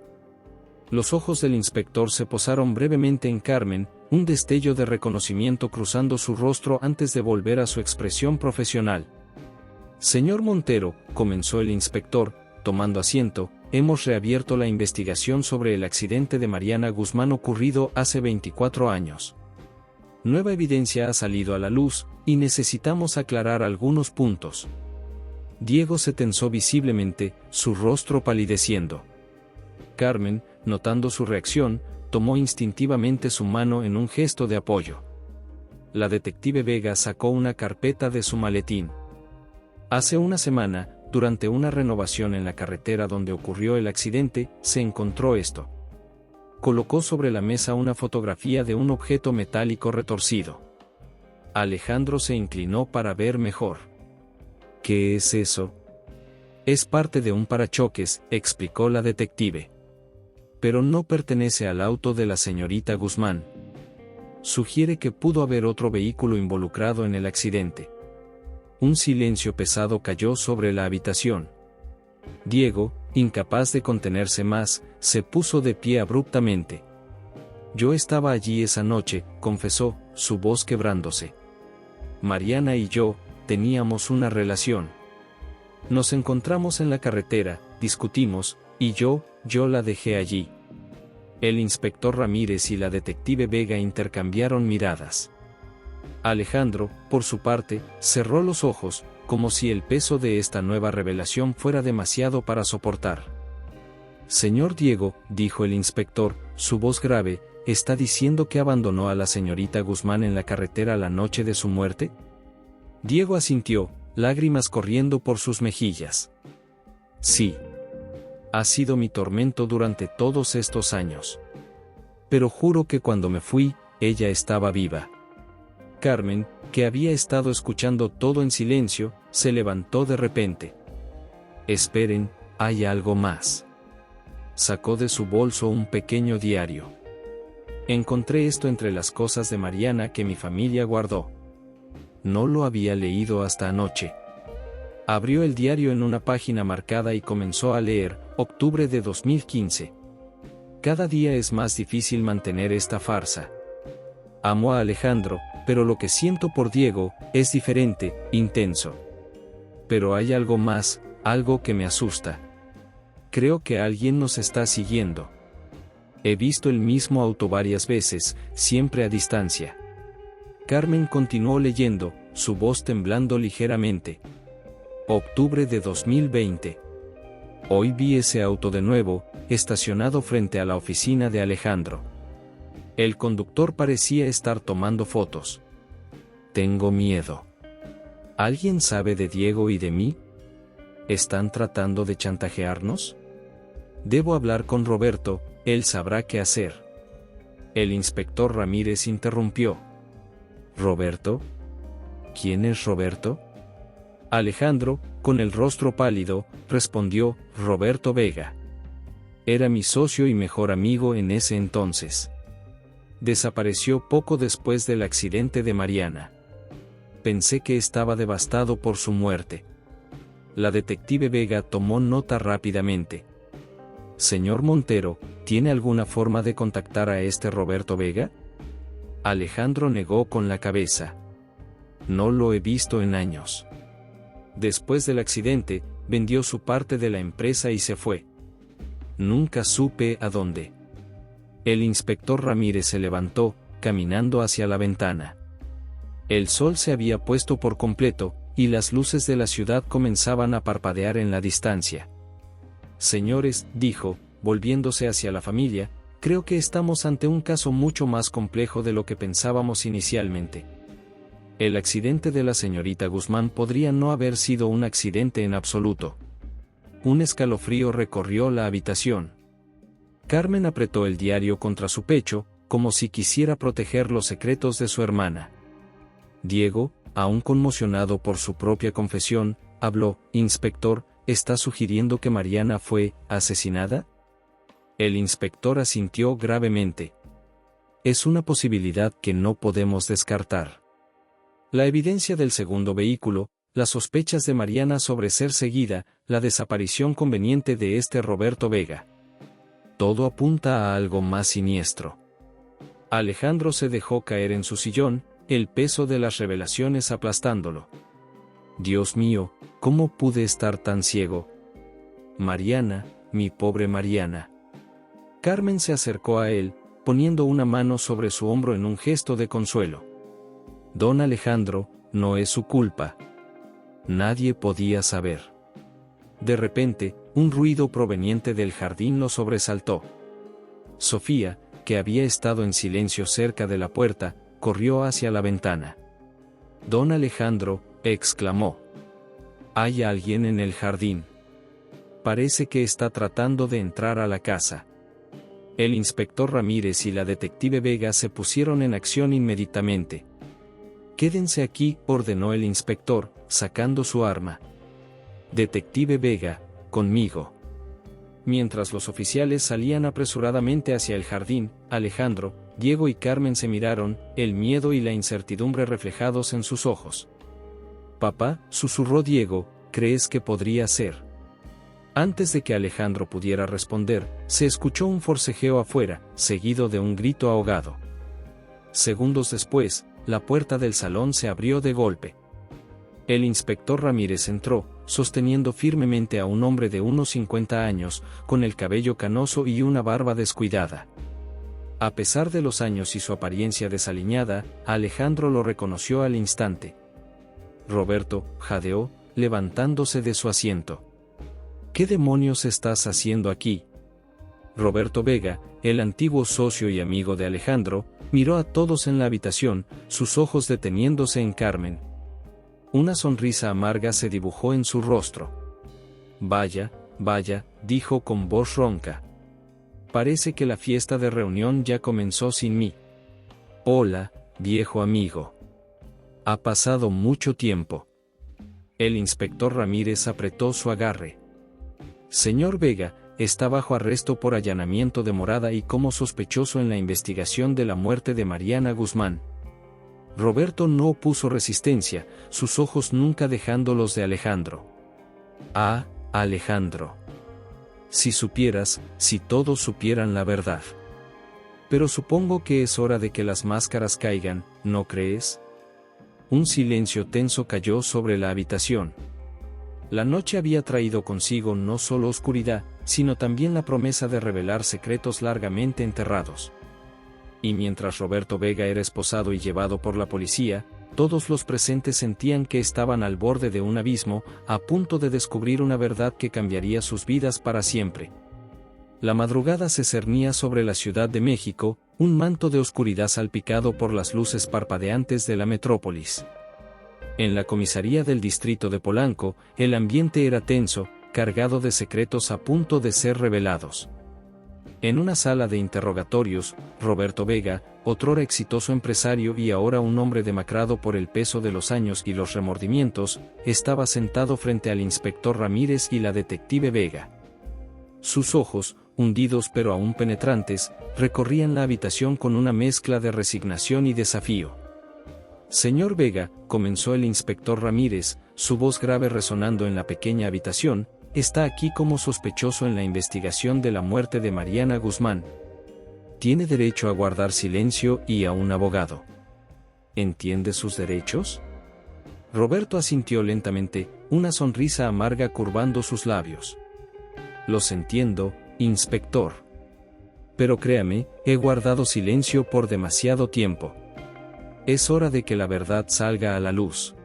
Los ojos del inspector se posaron brevemente en Carmen, un destello de reconocimiento cruzando su rostro antes de volver a su expresión profesional. «Señor Montero», comenzó el inspector, tomando asiento, «hemos reabierto la investigación sobre el accidente de Mariana Guzmán ocurrido hace 24 años. Nueva evidencia ha salido a la luz, y necesitamos aclarar algunos puntos». Diego se tensó visiblemente, su rostro palideciendo. Carmen, notando su reacción, tomó instintivamente su mano en un gesto de apoyo. La detective Vega sacó una carpeta de su maletín. Hace una semana, durante una renovación en la carretera donde ocurrió el accidente, se encontró esto. Colocó sobre la mesa una fotografía de un objeto metálico retorcido. Alejandro se inclinó para ver mejor. «¿Qué es eso?» «Es parte de un parachoques», explicó la detective. «Pero no pertenece al auto de la señorita Guzmán. Sugiere que pudo haber otro vehículo involucrado en el accidente». Un silencio pesado cayó sobre la habitación. Diego, incapaz de contenerse más, se puso de pie abruptamente. «Yo estaba allí esa noche», confesó, su voz quebrándose. «Mariana y yo teníamos una relación. Nos encontramos en la carretera, discutimos, y yo la dejé allí». El inspector Ramírez y la detective Vega intercambiaron miradas. Alejandro, por su parte, cerró los ojos, como si el peso de esta nueva revelación fuera demasiado para soportar. «Señor Diego», dijo el inspector, su voz grave, ¿está diciendo que abandonó a la señorita Guzmán en la carretera la noche de su muerte? Diego asintió, lágrimas corriendo por sus mejillas. «Sí. Ha sido mi tormento durante todos estos años. Pero juro que cuando me fui, ella estaba viva». Carmen, que había estado escuchando todo en silencio, se levantó de repente. «Esperen, hay algo más». Sacó de su bolso un pequeño diario. «Encontré esto entre las cosas de Mariana que mi familia guardó. No lo había leído hasta anoche». Abrió el diario en una página marcada y comenzó a leer, octubre de 2015. «Cada día es más difícil mantener esta farsa. Amo a Alejandro, pero lo que siento por Diego es diferente, intenso. Pero hay algo más, algo que me asusta. Creo que alguien nos está siguiendo. He visto el mismo auto varias veces, siempre a distancia». Carmen continuó leyendo, su voz temblando ligeramente. Octubre de 2020. «Hoy vi ese auto de nuevo, estacionado frente a la oficina de Alejandro. El conductor parecía estar tomando fotos. Tengo miedo. ¿Alguien sabe de Diego y de mí? ¿Están tratando de chantajearnos? Debo hablar con Roberto, él sabrá qué hacer». El inspector Ramírez interrumpió. «¿Roberto? ¿Quién es Roberto?» Alejandro, con el rostro pálido, respondió, «Roberto Vega. Era mi socio y mejor amigo en ese entonces. Desapareció poco después del accidente de Mariana. Pensé que estaba devastado por su muerte». La detective Vega tomó nota rápidamente. «Señor Montero, ¿tiene alguna forma de contactar a este Roberto Vega?» Alejandro negó con la cabeza. «No lo he visto en años. Después del accidente, vendió su parte de la empresa y se fue. Nunca supe a dónde». El inspector Ramírez se levantó, caminando hacia la ventana. El sol se había puesto por completo, y las luces de la ciudad comenzaban a parpadear en la distancia. «Señores», dijo, volviéndose hacia la familia, creo que estamos ante un caso mucho más complejo de lo que pensábamos inicialmente. El accidente de la señorita Guzmán podría no haber sido un accidente en absoluto. Un escalofrío recorrió la habitación. Carmen apretó el diario contra su pecho, como si quisiera proteger los secretos de su hermana. Diego, aún conmocionado por su propia confesión, habló: «Inspector, ¿está sugiriendo que Mariana fue asesinada?». El inspector asintió gravemente. «Es una posibilidad que no podemos descartar. La evidencia del segundo vehículo, las sospechas de Mariana sobre ser seguida, la desaparición conveniente de este Roberto Vega. Todo apunta a algo más siniestro». Alejandro se dejó caer en su sillón, el peso de las revelaciones aplastándolo. «Dios mío, ¿cómo pude estar tan ciego? Mariana, mi pobre Mariana». Carmen se acercó a él, poniendo una mano sobre su hombro en un gesto de consuelo. «Don Alejandro, no es su culpa. Nadie podía saber». De repente, un ruido proveniente del jardín lo sobresaltó. Sofía, que había estado en silencio cerca de la puerta, corrió hacia la ventana. «Don Alejandro», exclamó. «Hay alguien en el jardín. Parece que está tratando de entrar a la casa». El inspector Ramírez y la detective Vega se pusieron en acción inmediatamente. «Quédense aquí», ordenó el inspector, sacando su arma. «Detective Vega, conmigo». Mientras los oficiales salían apresuradamente hacia el jardín, Alejandro, Diego y Carmen se miraron, el miedo y la incertidumbre reflejados en sus ojos. «Papá», susurró Diego, «¿crees que podría ser?». Antes de que Alejandro pudiera responder, se escuchó un forcejeo afuera, seguido de un grito ahogado. Segundos después, la puerta del salón se abrió de golpe. El inspector Ramírez entró, sosteniendo firmemente a un hombre de unos 50 años, con el cabello canoso y una barba descuidada. A pesar de los años y su apariencia desaliñada, Alejandro lo reconoció al instante. «Roberto», jadeó, levantándose de su asiento. «¿Qué demonios estás haciendo aquí?». Roberto Vega, el antiguo socio y amigo de Alejandro, miró a todos en la habitación, sus ojos deteniéndose en Carmen. Una sonrisa amarga se dibujó en su rostro. «Vaya, vaya», dijo con voz ronca. «Parece que la fiesta de reunión ya comenzó sin mí». «Hola, viejo amigo. Ha pasado mucho tiempo». El inspector Ramírez apretó su agarre. «Señor Vega, está bajo arresto por allanamiento de morada y como sospechoso en la investigación de la muerte de Mariana Guzmán». Roberto no opuso resistencia, sus ojos nunca dejando los de Alejandro. «Ah, Alejandro. Si supieras, si todos supieran la verdad. Pero supongo que es hora de que las máscaras caigan, ¿no crees?». Un silencio tenso cayó sobre la habitación. La noche había traído consigo no solo oscuridad, sino también la promesa de revelar secretos largamente enterrados. Y mientras Roberto Vega era esposado y llevado por la policía, todos los presentes sentían que estaban al borde de un abismo, a punto de descubrir una verdad que cambiaría sus vidas para siempre. La madrugada se cernía sobre la Ciudad de México, un manto de oscuridad salpicado por las luces parpadeantes de la metrópolis. En la comisaría del distrito de Polanco, el ambiente era tenso, cargado de secretos a punto de ser revelados. En una sala de interrogatorios, Roberto Vega, otrora exitoso empresario y ahora un hombre demacrado por el peso de los años y los remordimientos, estaba sentado frente al inspector Ramírez y la detective Vega. Sus ojos, hundidos pero aún penetrantes, recorrían la habitación con una mezcla de resignación y desafío. «Señor Vega», comenzó el inspector Ramírez, su voz grave resonando en la pequeña habitación, «está aquí como sospechoso en la investigación de la muerte de Mariana Guzmán. Tiene derecho a guardar silencio y a un abogado. ¿Entiende sus derechos?». Roberto asintió lentamente, una sonrisa amarga curvando sus labios. «Los entiendo, inspector. Pero créame, he guardado silencio por demasiado tiempo. Es hora de que la verdad salga a la luz».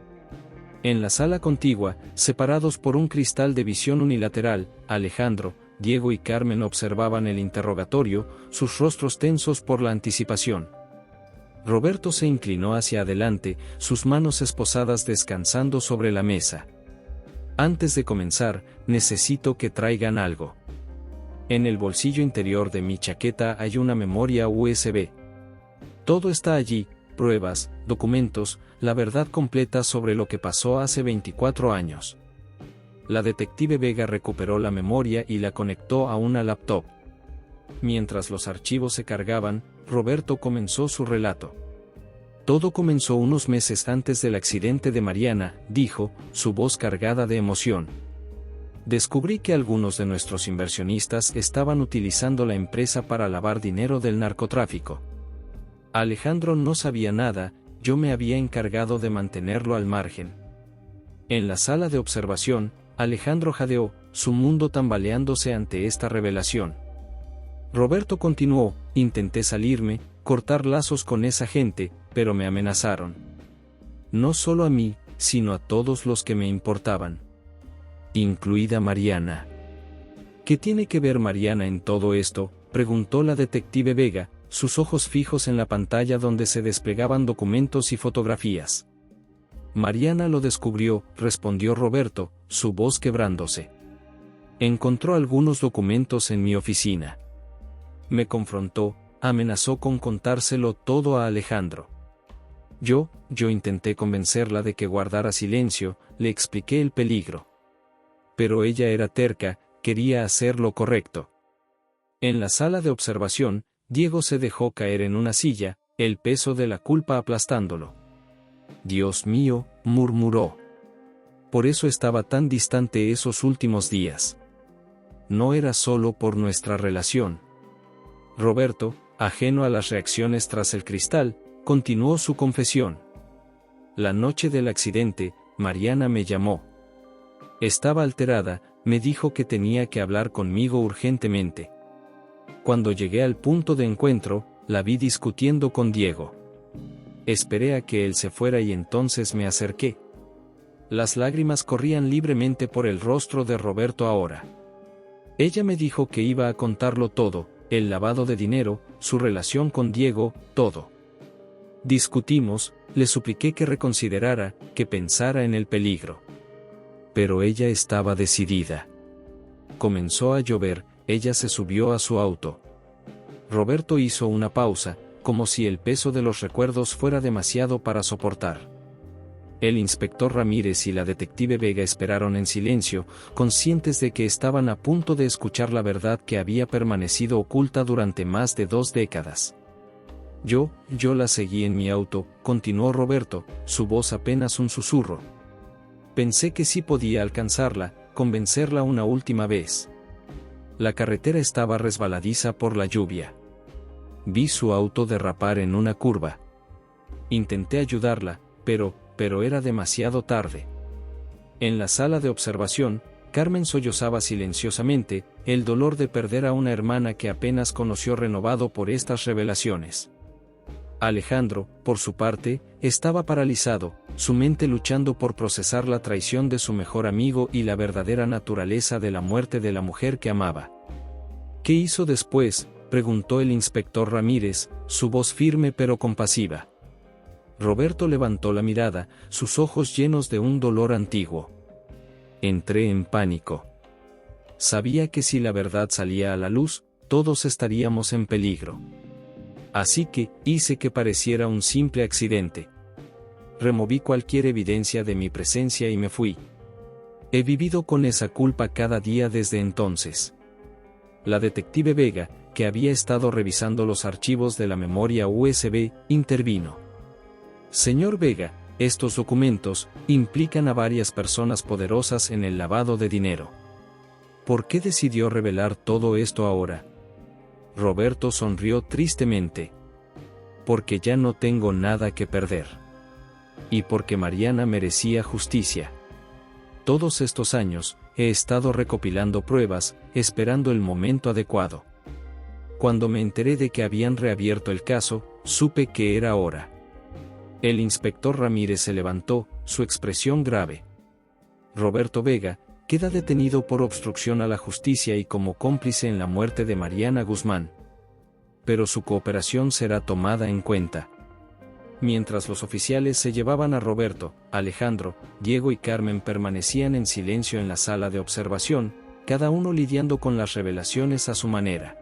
En la sala contigua, separados por un cristal de visión unilateral, Alejandro, Diego y Carmen observaban el interrogatorio, sus rostros tensos por la anticipación. Roberto se inclinó hacia adelante, sus manos esposadas descansando sobre la mesa. Antes de comenzar, necesito que traigan algo. En el bolsillo interior de mi chaqueta hay una memoria USB. Todo está allí, pruebas, documentos, la verdad completa sobre lo que pasó hace 24 años. La detective Vega recuperó la memoria y la conectó a una laptop. Mientras los archivos se cargaban, Roberto comenzó su relato. Todo comenzó unos meses antes del accidente de Mariana, dijo, su voz cargada de emoción. Descubrí que algunos de nuestros inversionistas estaban utilizando la empresa para lavar dinero del narcotráfico. Alejandro no sabía nada, yo me había encargado de mantenerlo al margen. En la sala de observación, Alejandro jadeó, su mundo tambaleándose ante esta revelación. Roberto continuó, intenté salirme, cortar lazos con esa gente, pero me amenazaron. No solo a mí, sino a todos los que me importaban. Incluida Mariana. ¿Qué tiene que ver Mariana en todo esto?, preguntó la detective Vega, sus ojos fijos en la pantalla donde se desplegaban documentos y fotografías. Mariana lo descubrió, respondió Roberto, su voz quebrándose. Encontró algunos documentos en mi oficina. Me confrontó, amenazó con contárselo todo a Alejandro. Yo intenté convencerla de que guardara silencio, le expliqué el peligro. Pero ella era terca, quería hacer lo correcto. En la sala de observación, Diego se dejó caer en una silla, el peso de la culpa aplastándolo. Dios mío, murmuró. Por eso estaba tan distante esos últimos días. No era solo por nuestra relación. Roberto, ajeno a las reacciones tras el cristal, continuó su confesión. La noche del accidente, Mariana me llamó. Estaba alterada, me dijo que tenía que hablar conmigo urgentemente. Cuando llegué al punto de encuentro, la vi discutiendo con Diego. Esperé a que él se fuera y entonces me acerqué. Las lágrimas corrían libremente por el rostro de Roberto ahora. Ella me dijo que iba a contarlo todo, el lavado de dinero, su relación con Diego, todo. Discutimos, le supliqué que reconsiderara, que pensara en el peligro. Pero ella estaba decidida. Comenzó a llover, ella se subió a su auto. Roberto hizo una pausa, como si el peso de los recuerdos fuera demasiado para soportar. El inspector Ramírez y la detective Vega esperaron en silencio, conscientes de que estaban a punto de escuchar la verdad que había permanecido oculta durante más de 2 décadas. Yo la seguí en mi auto, continuó Roberto, su voz apenas un susurro. Pensé que sí podía alcanzarla, convencerla una última vez. La carretera estaba resbaladiza por la lluvia. Vi su auto derrapar en una curva. Intenté ayudarla, pero era demasiado tarde. En la sala de observación, Carmen sollozaba silenciosamente, el dolor de perder a una hermana que apenas conoció renovado por estas revelaciones. Alejandro, por su parte, estaba paralizado, su mente luchando por procesar la traición de su mejor amigo y la verdadera naturaleza de la muerte de la mujer que amaba. ¿Qué hizo después?, preguntó el inspector Ramírez, su voz firme pero compasiva. Roberto levantó la mirada, sus ojos llenos de un dolor antiguo. Entré en pánico. Sabía que si la verdad salía a la luz, todos estaríamos en peligro. Así que hice que pareciera un simple accidente. Removí cualquier evidencia de mi presencia y me fui. He vivido con esa culpa cada día desde entonces. La detective Vega, que había estado revisando los archivos de la memoria USB, intervino. Señor Vega, estos documentos implican a varias personas poderosas en el lavado de dinero. ¿Por qué decidió revelar todo esto ahora? Roberto sonrió tristemente. Porque ya no tengo nada que perder. Y porque Mariana merecía justicia. Todos estos años, he estado recopilando pruebas, esperando el momento adecuado. Cuando me enteré de que habían reabierto el caso, supe que era hora. El inspector Ramírez se levantó, su expresión grave. Roberto Vega, queda detenido por obstrucción a la justicia y como cómplice en la muerte de Mariana Guzmán. Pero su cooperación será tomada en cuenta. Mientras los oficiales se llevaban a Roberto, Alejandro, Diego y Carmen permanecían en silencio en la sala de observación, cada uno lidiando con las revelaciones a su manera.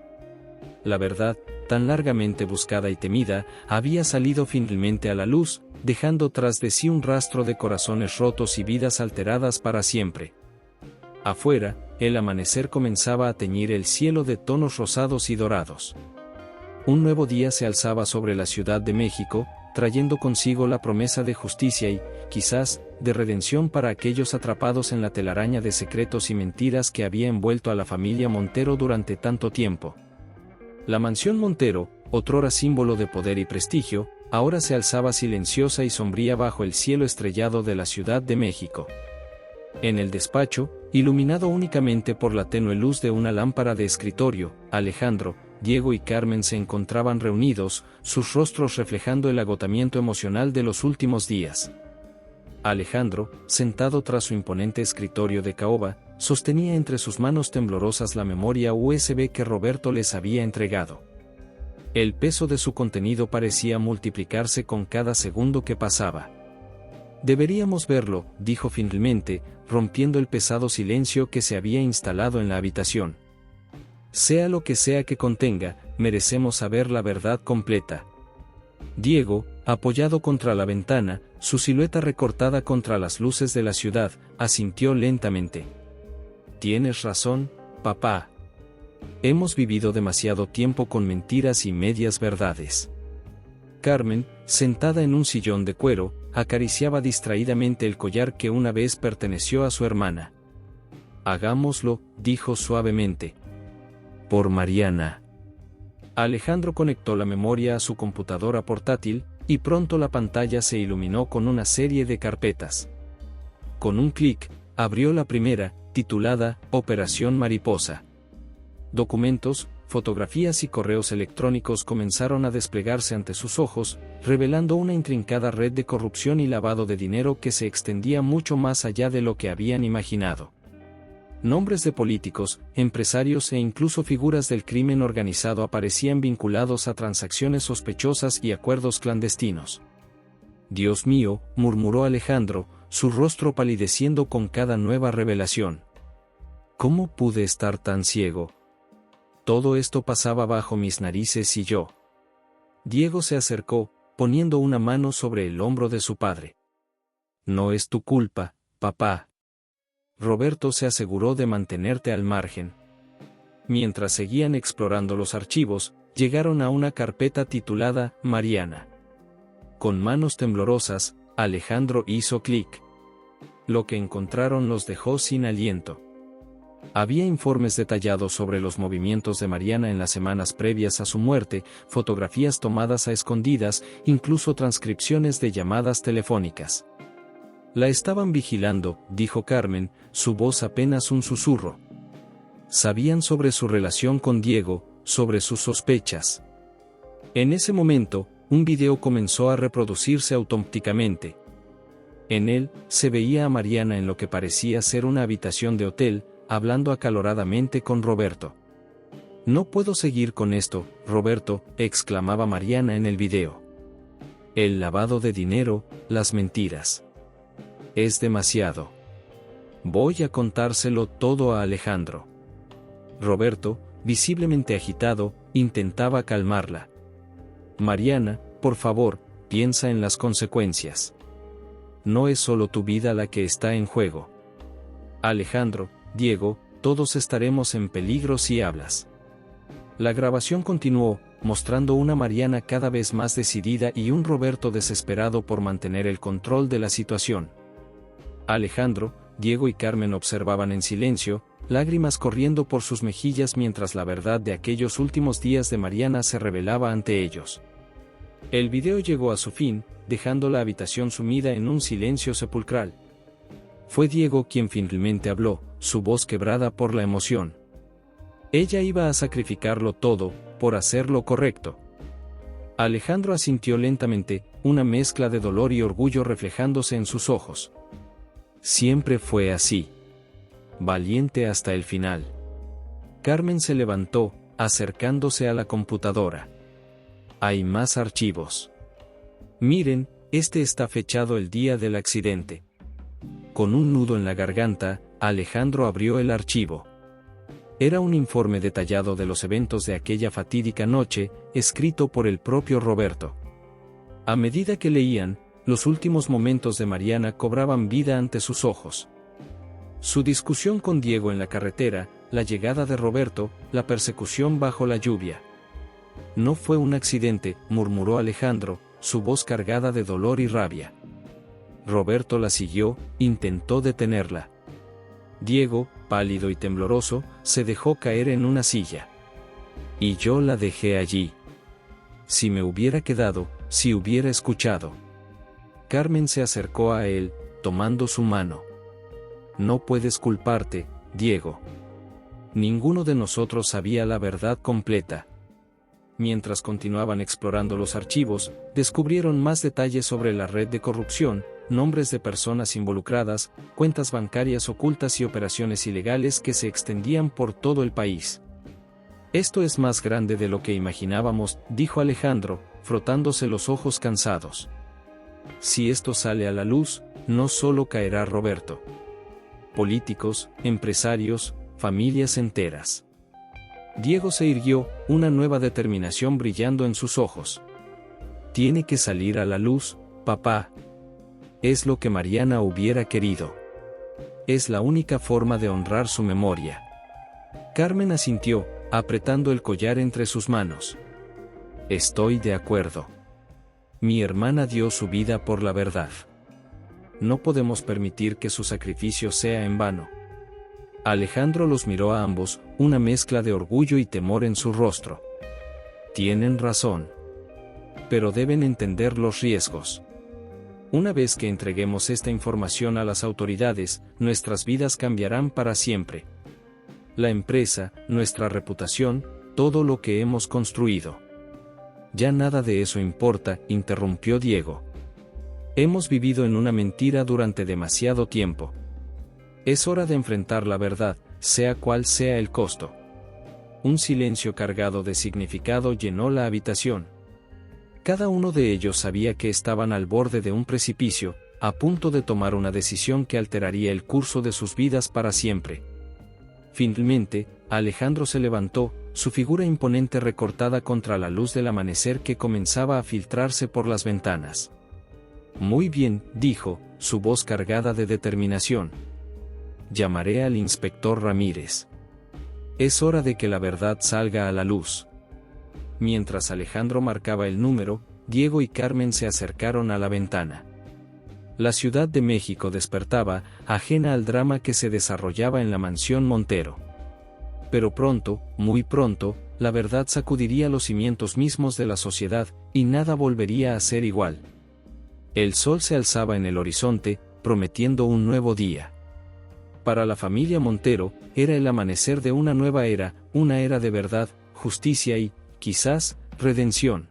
La verdad, tan largamente buscada y temida, había salido finalmente a la luz, dejando tras de sí un rastro de corazones rotos y vidas alteradas para siempre. Afuera, el amanecer comenzaba a teñir el cielo de tonos rosados y dorados. Un nuevo día se alzaba sobre la Ciudad de México, trayendo consigo la promesa de justicia y, quizás, de redención para aquellos atrapados en la telaraña de secretos y mentiras que había envuelto a la familia Montero durante tanto tiempo. La mansión Montero, otrora símbolo de poder y prestigio, ahora se alzaba silenciosa y sombría bajo el cielo estrellado de la Ciudad de México. En el despacho, iluminado únicamente por la tenue luz de una lámpara de escritorio, Alejandro, Diego y Carmen se encontraban reunidos, sus rostros reflejando el agotamiento emocional de los últimos días. Alejandro, sentado tras su imponente escritorio de caoba, sostenía entre sus manos temblorosas la memoria USB que Roberto les había entregado. El peso de su contenido parecía multiplicarse con cada segundo que pasaba. «Deberíamos verlo», dijo finalmente, rompiendo el pesado silencio que se había instalado en la habitación. «Sea lo que sea que contenga, merecemos saber la verdad completa». Diego, apoyado contra la ventana, su silueta recortada contra las luces de la ciudad, asintió lentamente. «Tienes razón, papá. Hemos vivido demasiado tiempo con mentiras y medias verdades». Carmen, sentada en un sillón de cuero, acariciaba distraídamente el collar que una vez perteneció a su hermana. «Hagámoslo», dijo suavemente. «Por Mariana». Alejandro conectó la memoria a su computadora portátil, y pronto la pantalla se iluminó con una serie de carpetas. Con un clic, abrió la primera, titulada Operación Mariposa. Documentos, fotografías y correos electrónicos comenzaron a desplegarse ante sus ojos, revelando una intrincada red de corrupción y lavado de dinero que se extendía mucho más allá de lo que habían imaginado. Nombres de políticos, empresarios e incluso figuras del crimen organizado aparecían vinculados a transacciones sospechosas y acuerdos clandestinos. «Dios mío», murmuró Alejandro, su rostro palideciendo con cada nueva revelación. «¿Cómo pude estar tan ciego? Todo esto pasaba bajo mis narices y yo». Diego se acercó, poniendo una mano sobre el hombro de su padre. «No es tu culpa, papá». Roberto se aseguró de mantenerte al margen. Mientras seguían explorando los archivos, llegaron a una carpeta titulada Mariana. Con manos temblorosas, Alejandro hizo clic. Lo que encontraron los dejó sin aliento. Había informes detallados sobre los movimientos de Mariana en las semanas previas a su muerte, fotografías tomadas a escondidas, incluso transcripciones de llamadas telefónicas. «La estaban vigilando», dijo Carmen, su voz apenas un susurro. «Sabían sobre su relación con Diego, sobre sus sospechas». En ese momento, un video comenzó a reproducirse automáticamente. En él, se veía a Mariana en lo que parecía ser una habitación de hotel, hablando acaloradamente con Roberto. «No puedo seguir con esto, Roberto», exclamaba Mariana en el video. «El lavado de dinero, las mentiras. Es demasiado. Voy a contárselo todo a Alejandro». Roberto, visiblemente agitado, intentaba calmarla. «Mariana, por favor, piensa en las consecuencias. No es solo tu vida la que está en juego. Alejandro, Diego, todos estaremos en peligro si hablas». La grabación continuó, mostrando una Mariana cada vez más decidida y un Roberto desesperado por mantener el control de la situación. Alejandro, Diego y Carmen observaban en silencio, lágrimas corriendo por sus mejillas mientras la verdad de aquellos últimos días de Mariana se revelaba ante ellos. El video llegó a su fin, dejando la habitación sumida en un silencio sepulcral. Fue Diego quien finalmente habló, su voz quebrada por la emoción. Ella iba a sacrificarlo todo, por hacer lo correcto. Alejandro asintió lentamente, una mezcla de dolor y orgullo reflejándose en sus ojos. «Siempre fue así. valiente hasta el final. Carmen se levantó, acercándose a la computadora. Hay más archivos. Miren, este está fechado el día del accidente. Con un nudo en la garganta, Alejandro abrió el archivo. Era un informe detallado de los eventos de aquella fatídica noche, escrito por el propio Roberto. A medida que leían, los últimos momentos de Mariana cobraban vida ante sus ojos. Su discusión con Diego en la carretera, la llegada de Roberto, la persecución bajo la lluvia. No fue un accidente, murmuró Alejandro, su voz cargada de dolor y rabia. Roberto la siguió, intentó detenerla. Diego, pálido y tembloroso, se dejó caer en una silla. Y yo la dejé allí. Si me hubiera quedado, si hubiera escuchado. Carmen se acercó a él, tomando su mano. No puedes culparte, Diego. Ninguno de nosotros sabía la verdad completa. Mientras continuaban explorando los archivos, descubrieron más detalles sobre la red de corrupción, nombres de personas involucradas, cuentas bancarias ocultas y operaciones ilegales que se extendían por todo el país. Esto es más grande de lo que imaginábamos, dijo Alejandro, frotándose los ojos cansados. Si esto sale a la luz, no solo caerá Roberto. Políticos, empresarios, familias enteras. Diego se irguió, una nueva determinación brillando en sus ojos. Tiene que salir a la luz, papá. Es lo que Mariana hubiera querido. Es la única forma de honrar su memoria. Carmen asintió, apretando el collar entre sus manos. Estoy de acuerdo. Mi hermana dio su vida por la verdad. No podemos permitir que su sacrificio sea en vano. Alejandro los miró a ambos, una mezcla de orgullo y temor en su rostro. Tienen razón. Pero deben entender los riesgos. Una vez que entreguemos esta información a las autoridades, nuestras vidas cambiarán para siempre. La empresa, nuestra reputación, todo lo que hemos construido. Ya nada de eso importa, interrumpió Diego. Hemos vivido en una mentira durante demasiado tiempo. Es hora de enfrentar la verdad, sea cual sea el costo. Un silencio cargado de significado llenó la habitación. Cada uno de ellos sabía que estaban al borde de un precipicio, a punto de tomar una decisión que alteraría el curso de sus vidas para siempre. Finalmente, Alejandro se levantó, su figura imponente recortada contra la luz del amanecer que comenzaba a filtrarse por las ventanas. Muy bien, dijo, su voz cargada de determinación. Llamaré al inspector Ramírez. Es hora de que la verdad salga a la luz. Mientras Alejandro marcaba el número, Diego y Carmen se acercaron a la ventana. La Ciudad de México despertaba, ajena al drama que se desarrollaba en la mansión Montero. Pero pronto, muy pronto, la verdad sacudiría los cimientos mismos de la sociedad, y nada volvería a ser igual. El sol se alzaba en el horizonte, prometiendo un nuevo día. Para la familia Montero, era el amanecer de una nueva era, una era de verdad, justicia y, quizás, redención.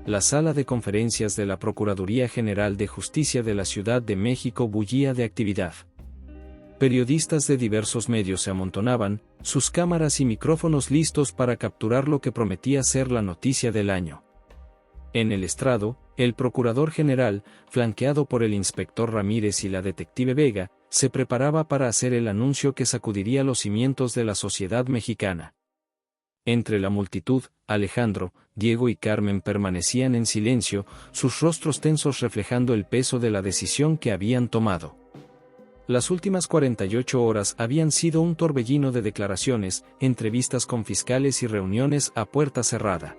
La sala de conferencias de la Procuraduría General de Justicia de la Ciudad de México bullía de actividad. Periodistas de diversos medios se amontonaban, sus cámaras y micrófonos listos para capturar lo que prometía ser la noticia del año. En el estrado, el Procurador General, flanqueado por el inspector Ramírez y la detective Vega, se preparaba para hacer el anuncio que sacudiría los cimientos de la sociedad mexicana. Entre la multitud, Alejandro, Diego y Carmen permanecían en silencio, sus rostros tensos reflejando el peso de la decisión que habían tomado. Las últimas 48 horas habían sido un torbellino de declaraciones, entrevistas con fiscales y reuniones a puerta cerrada.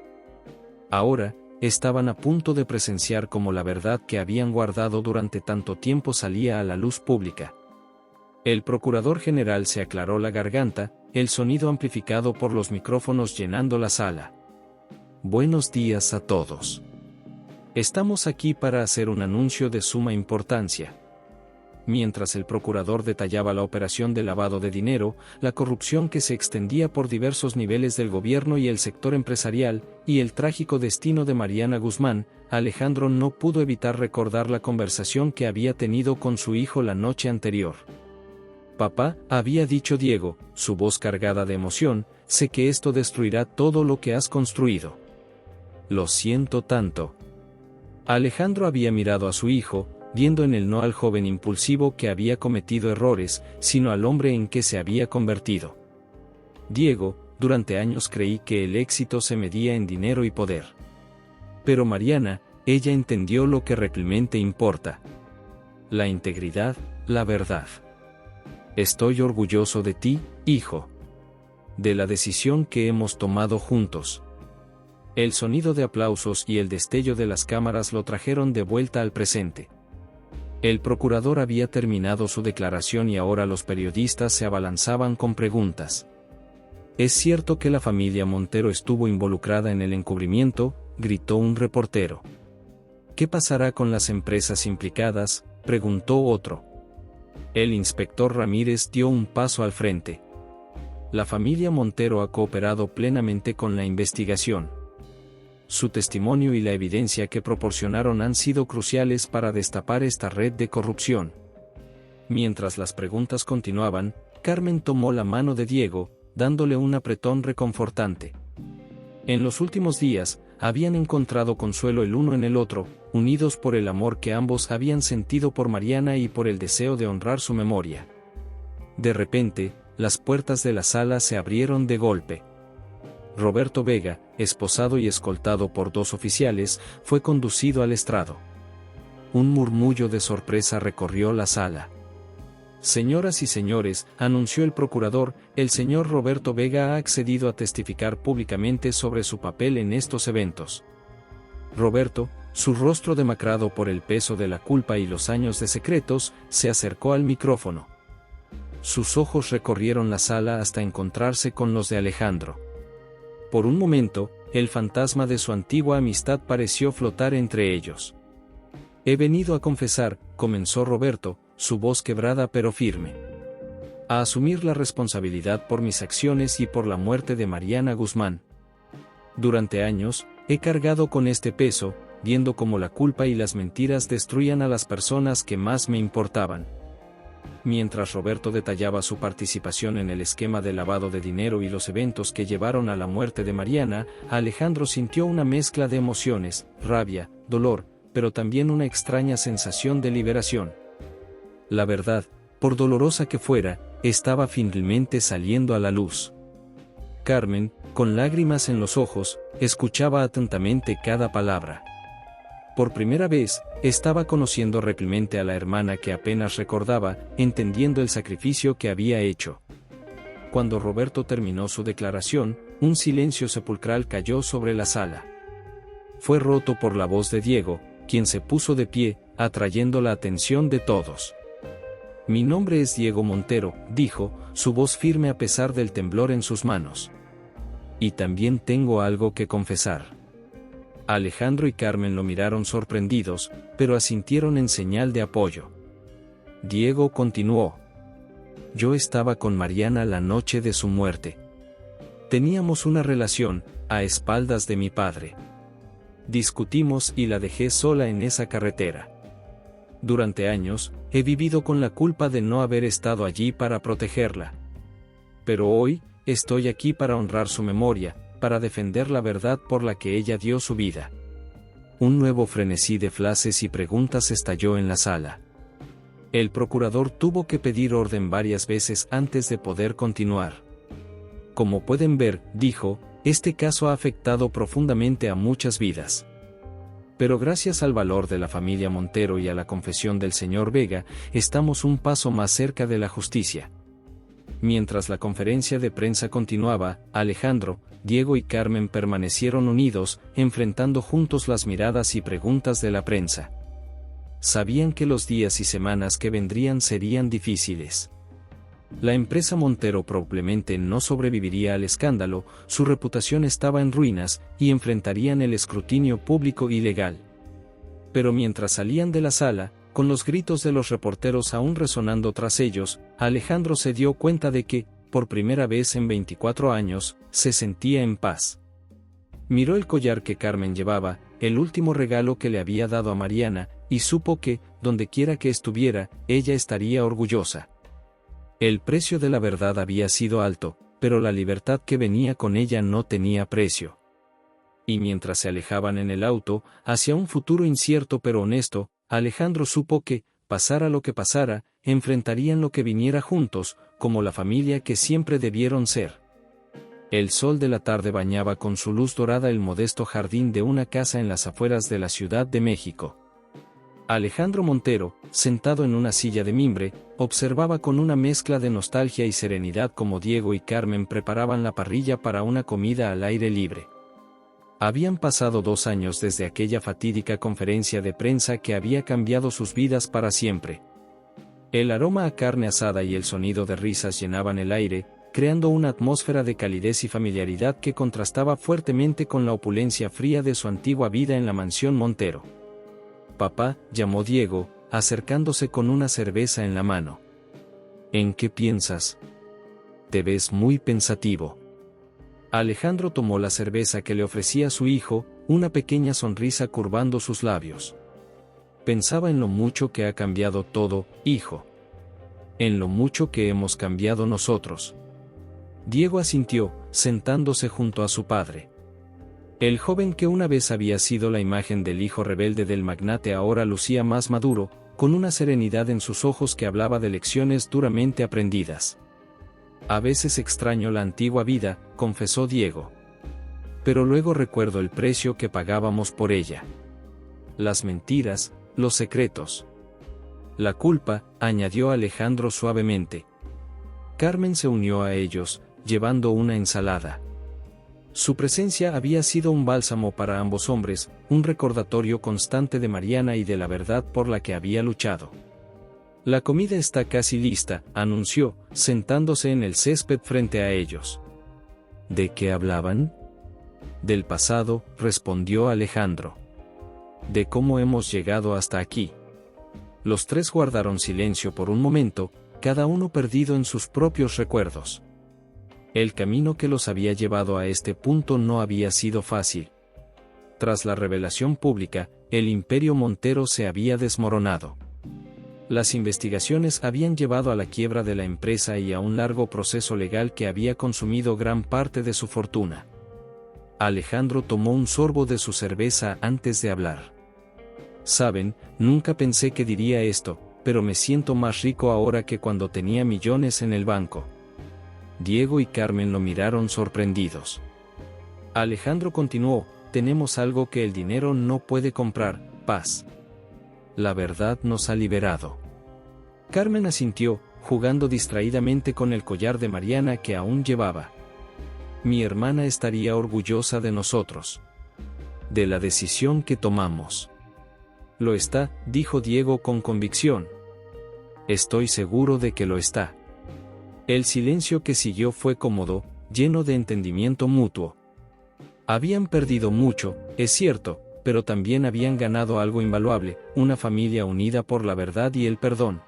Ahora, estaban a punto de presenciar cómo la verdad que habían guardado durante tanto tiempo salía a la luz pública. El procurador general se aclaró la garganta, el sonido amplificado por los micrófonos llenando la sala. Buenos días a todos. Estamos aquí para hacer un anuncio de suma importancia. Mientras el procurador detallaba la operación de lavado de dinero, la corrupción que se extendía por diversos niveles del gobierno y el sector empresarial, y el trágico destino de Mariana Guzmán, Alejandro no pudo evitar recordar la conversación que había tenido con su hijo la noche anterior. Papá, había dicho Diego, su voz cargada de emoción, sé que esto destruirá todo lo que has construido. Lo siento tanto. Alejandro había mirado a su hijo, viendo en él no al joven impulsivo que había cometido errores, sino al hombre en que se había convertido. Diego, durante años creí que el éxito se medía en dinero y poder. Pero Mariana, ella entendió lo que realmente importa. La integridad, la verdad. Estoy orgulloso de ti, hijo. De la decisión que hemos tomado juntos. El sonido de aplausos y el destello de las cámaras lo trajeron de vuelta al presente. El procurador había terminado su declaración y ahora los periodistas se abalanzaban con preguntas. ¿Es cierto que la familia Montero estuvo involucrada en el encubrimiento?, gritó un reportero. ¿Qué pasará con las empresas implicadas?, preguntó otro. El inspector Ramírez dio un paso al frente. La familia Montero ha cooperado plenamente con la investigación. Su testimonio y la evidencia que proporcionaron han sido cruciales para destapar esta red de corrupción. Mientras las preguntas continuaban, Carmen tomó la mano de Diego, dándole un apretón reconfortante. En los últimos días, habían encontrado consuelo el uno en el otro, unidos por el amor que ambos habían sentido por Mariana y por el deseo de honrar su memoria. De repente, las puertas de la sala se abrieron de golpe. Roberto Vega, esposado y escoltado por 2 oficiales, fue conducido al estrado. Un murmullo de sorpresa recorrió la sala. Señoras y señores, anunció el procurador, el señor Roberto Vega ha accedido a testificar públicamente sobre su papel en estos eventos. Roberto, su rostro demacrado por el peso de la culpa y los años de secretos, se acercó al micrófono. Sus ojos recorrieron la sala hasta encontrarse con los de Alejandro. Por un momento, el fantasma de su antigua amistad pareció flotar entre ellos. He venido a confesar, comenzó Roberto, su voz quebrada pero firme. A asumir la responsabilidad por mis acciones y por la muerte de Mariana Guzmán. Durante años, he cargado con este peso, viendo cómo la culpa y las mentiras destruían a las personas que más me importaban. Mientras Roberto detallaba su participación en el esquema de lavado de dinero y los eventos que llevaron a la muerte de Mariana, Alejandro sintió una mezcla de emociones, rabia, dolor, pero también una extraña sensación de liberación. La verdad, por dolorosa que fuera, estaba finalmente saliendo a la luz. Carmen, con lágrimas en los ojos, escuchaba atentamente cada palabra. Por primera vez, estaba conociendo realmente a la hermana que apenas recordaba, entendiendo el sacrificio que había hecho. Cuando Roberto terminó su declaración, un silencio sepulcral cayó sobre la sala. Fue roto por la voz de Diego, quien se puso de pie, atrayendo la atención de todos. Mi nombre es Diego Montero, dijo, su voz firme a pesar del temblor en sus manos. Y también tengo algo que confesar. Alejandro y Carmen lo miraron sorprendidos, pero asintieron en señal de apoyo. Diego continuó. Yo estaba con Mariana la noche de su muerte. Teníamos una relación, a espaldas de mi padre. Discutimos y la dejé sola en esa carretera. Durante años, he vivido con la culpa de no haber estado allí para protegerla. Pero hoy, estoy aquí para honrar su memoria, para defender la verdad por la que ella dio su vida. Un nuevo frenesí de flashes y preguntas estalló en la sala. El procurador tuvo que pedir orden varias veces antes de poder continuar. Como pueden ver, dijo, este caso ha afectado profundamente a muchas vidas. Pero gracias al valor de la familia Montero y a la confesión del señor Vega, estamos un paso más cerca de la justicia. Mientras la conferencia de prensa continuaba, Alejandro, Diego y Carmen permanecieron unidos, enfrentando juntos las miradas y preguntas de la prensa. Sabían que los días y semanas que vendrían serían difíciles. La empresa Montero probablemente no sobreviviría al escándalo, su reputación estaba en ruinas, y enfrentarían el escrutinio público y legal. Pero mientras salían de la sala, con los gritos de los reporteros aún resonando tras ellos, Alejandro se dio cuenta de que, por primera vez en 24 años, se sentía en paz. Miró el collar que Carmen llevaba, el último regalo que le había dado a Mariana, y supo que, dondequiera que estuviera, ella estaría orgullosa. El precio de la verdad había sido alto, pero la libertad que venía con ella no tenía precio. Y mientras se alejaban en el auto, hacia un futuro incierto pero honesto, Alejandro supo que, pasara lo que pasara, enfrentarían lo que viniera juntos, como la familia que siempre debieron ser. El sol de la tarde bañaba con su luz dorada el modesto jardín de una casa en las afueras de la Ciudad de México. Alejandro Montero, sentado en una silla de mimbre, observaba con una mezcla de nostalgia y serenidad cómo Diego y Carmen preparaban la parrilla para una comida al aire libre. Habían pasado 2 años desde aquella fatídica conferencia de prensa que había cambiado sus vidas para siempre. El aroma a carne asada y el sonido de risas llenaban el aire, creando una atmósfera de calidez y familiaridad que contrastaba fuertemente con la opulencia fría de su antigua vida en la mansión Montero. «Papá», llamó Diego, acercándose con una cerveza en la mano. «¿En qué piensas? Te ves muy pensativo». Alejandro tomó la cerveza que le ofrecía su hijo, una pequeña sonrisa curvando sus labios. «Pensaba en lo mucho que ha cambiado todo, hijo. En lo mucho que hemos cambiado nosotros». Diego asintió, sentándose junto a su padre. El joven que una vez había sido la imagen del hijo rebelde del magnate ahora lucía más maduro, con una serenidad en sus ojos que hablaba de lecciones duramente aprendidas. «A veces extraño la antigua vida», confesó Diego. «Pero luego recuerdo el precio que pagábamos por ella. Las mentiras, los secretos. La culpa», añadió Alejandro suavemente. Carmen se unió a ellos, llevando una ensalada. Su presencia había sido un bálsamo para ambos hombres, un recordatorio constante de Mariana y de la verdad por la que había luchado. «La comida está casi lista», anunció, sentándose en el césped frente a ellos. «¿De qué hablaban?» «Del pasado», respondió Alejandro. «De cómo hemos llegado hasta aquí». Los tres guardaron silencio por un momento, cada uno perdido en sus propios recuerdos. El camino que los había llevado a este punto no había sido fácil. Tras la revelación pública, el imperio Montero se había desmoronado. Las investigaciones habían llevado a la quiebra de la empresa y a un largo proceso legal que había consumido gran parte de su fortuna. Alejandro tomó un sorbo de su cerveza antes de hablar. «Saben, nunca pensé que diría esto, pero me siento más rico ahora que cuando tenía millones en el banco». Diego y Carmen lo miraron sorprendidos. Alejandro continuó: «Tenemos algo que el dinero no puede comprar, paz. La verdad nos ha liberado». Carmen asintió, jugando distraídamente con el collar de Mariana que aún llevaba. «Mi hermana estaría orgullosa de nosotros. De la decisión que tomamos». «Lo está», dijo Diego con convicción. «Estoy seguro de que lo está». El silencio que siguió fue cómodo, lleno de entendimiento mutuo. Habían perdido mucho, es cierto, pero también habían ganado algo invaluable, una familia unida por la verdad y el perdón.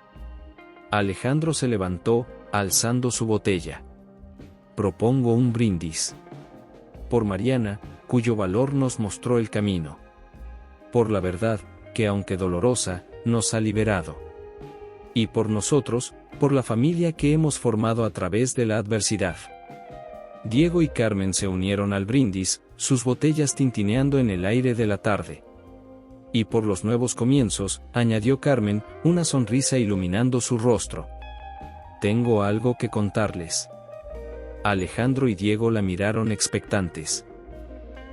Alejandro se levantó, alzando su botella. «Propongo un brindis. Por Mariana, cuyo valor nos mostró el camino. Por la verdad, que aunque dolorosa, nos ha liberado. Y por nosotros, por la familia que hemos formado a través de la adversidad». Diego y Carmen se unieron al brindis, sus botellas tintineando en el aire de la tarde. «Y por los nuevos comienzos», añadió Carmen, una sonrisa iluminando su rostro. «Tengo algo que contarles». Alejandro y Diego la miraron expectantes.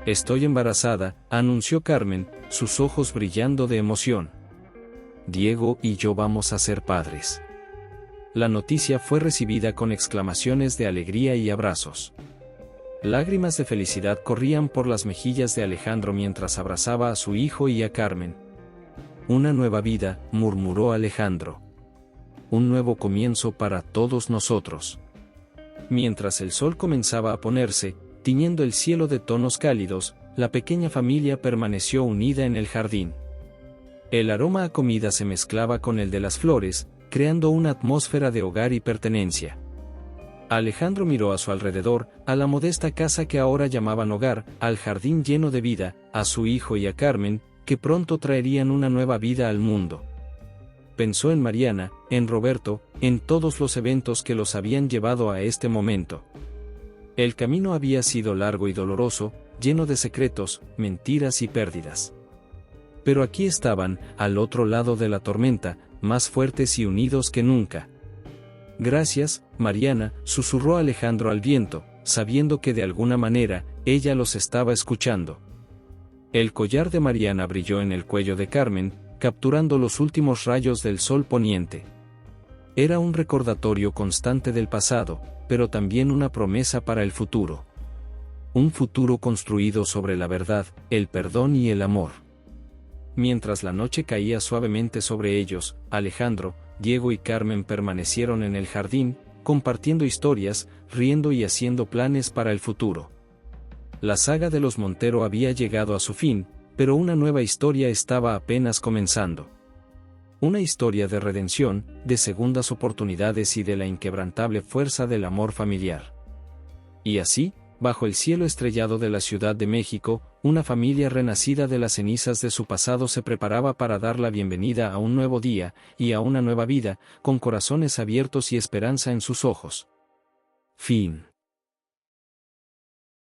«Estoy embarazada», anunció Carmen, sus ojos brillando de emoción. «Diego y yo vamos a ser padres». La noticia fue recibida con exclamaciones de alegría y abrazos. Lágrimas de felicidad corrían por las mejillas de Alejandro mientras abrazaba a su hijo y a Carmen. «Una nueva vida», murmuró Alejandro. «Un nuevo comienzo para todos nosotros». Mientras el sol comenzaba a ponerse, tiñendo el cielo de tonos cálidos, la pequeña familia permaneció unida en el jardín. El aroma a comida se mezclaba con el de las flores, creando una atmósfera de hogar y pertenencia. Alejandro miró a su alrededor, a la modesta casa que ahora llamaban hogar, al jardín lleno de vida, a su hijo y a Carmen, que pronto traerían una nueva vida al mundo. Pensó en Mariana, en Roberto, en todos los eventos que los habían llevado a este momento. El camino había sido largo y doloroso, lleno de secretos, mentiras y pérdidas. Pero aquí estaban, al otro lado de la tormenta, más fuertes y unidos que nunca. Gracias, Mariana, susurró Alejandro al viento, sabiendo que de alguna manera, ella los estaba escuchando. El collar de Mariana brilló en el cuello de Carmen, capturando los últimos rayos del sol poniente. Era un recordatorio constante del pasado, pero también una promesa para el futuro. Un futuro construido sobre la verdad, el perdón y el amor. Mientras la noche caía suavemente sobre ellos, Alejandro, Diego y Carmen permanecieron en el jardín, compartiendo historias, riendo y haciendo planes para el futuro. La saga de los Montero había llegado a su fin, pero una nueva historia estaba apenas comenzando. Una historia de redención, de segundas oportunidades y de la inquebrantable fuerza del amor familiar. Y así, bajo el cielo estrellado de la Ciudad de México, una familia renacida de las cenizas de su pasado se preparaba para dar la bienvenida a un nuevo día, y a una nueva vida, con corazones abiertos y esperanza en sus ojos. Fin.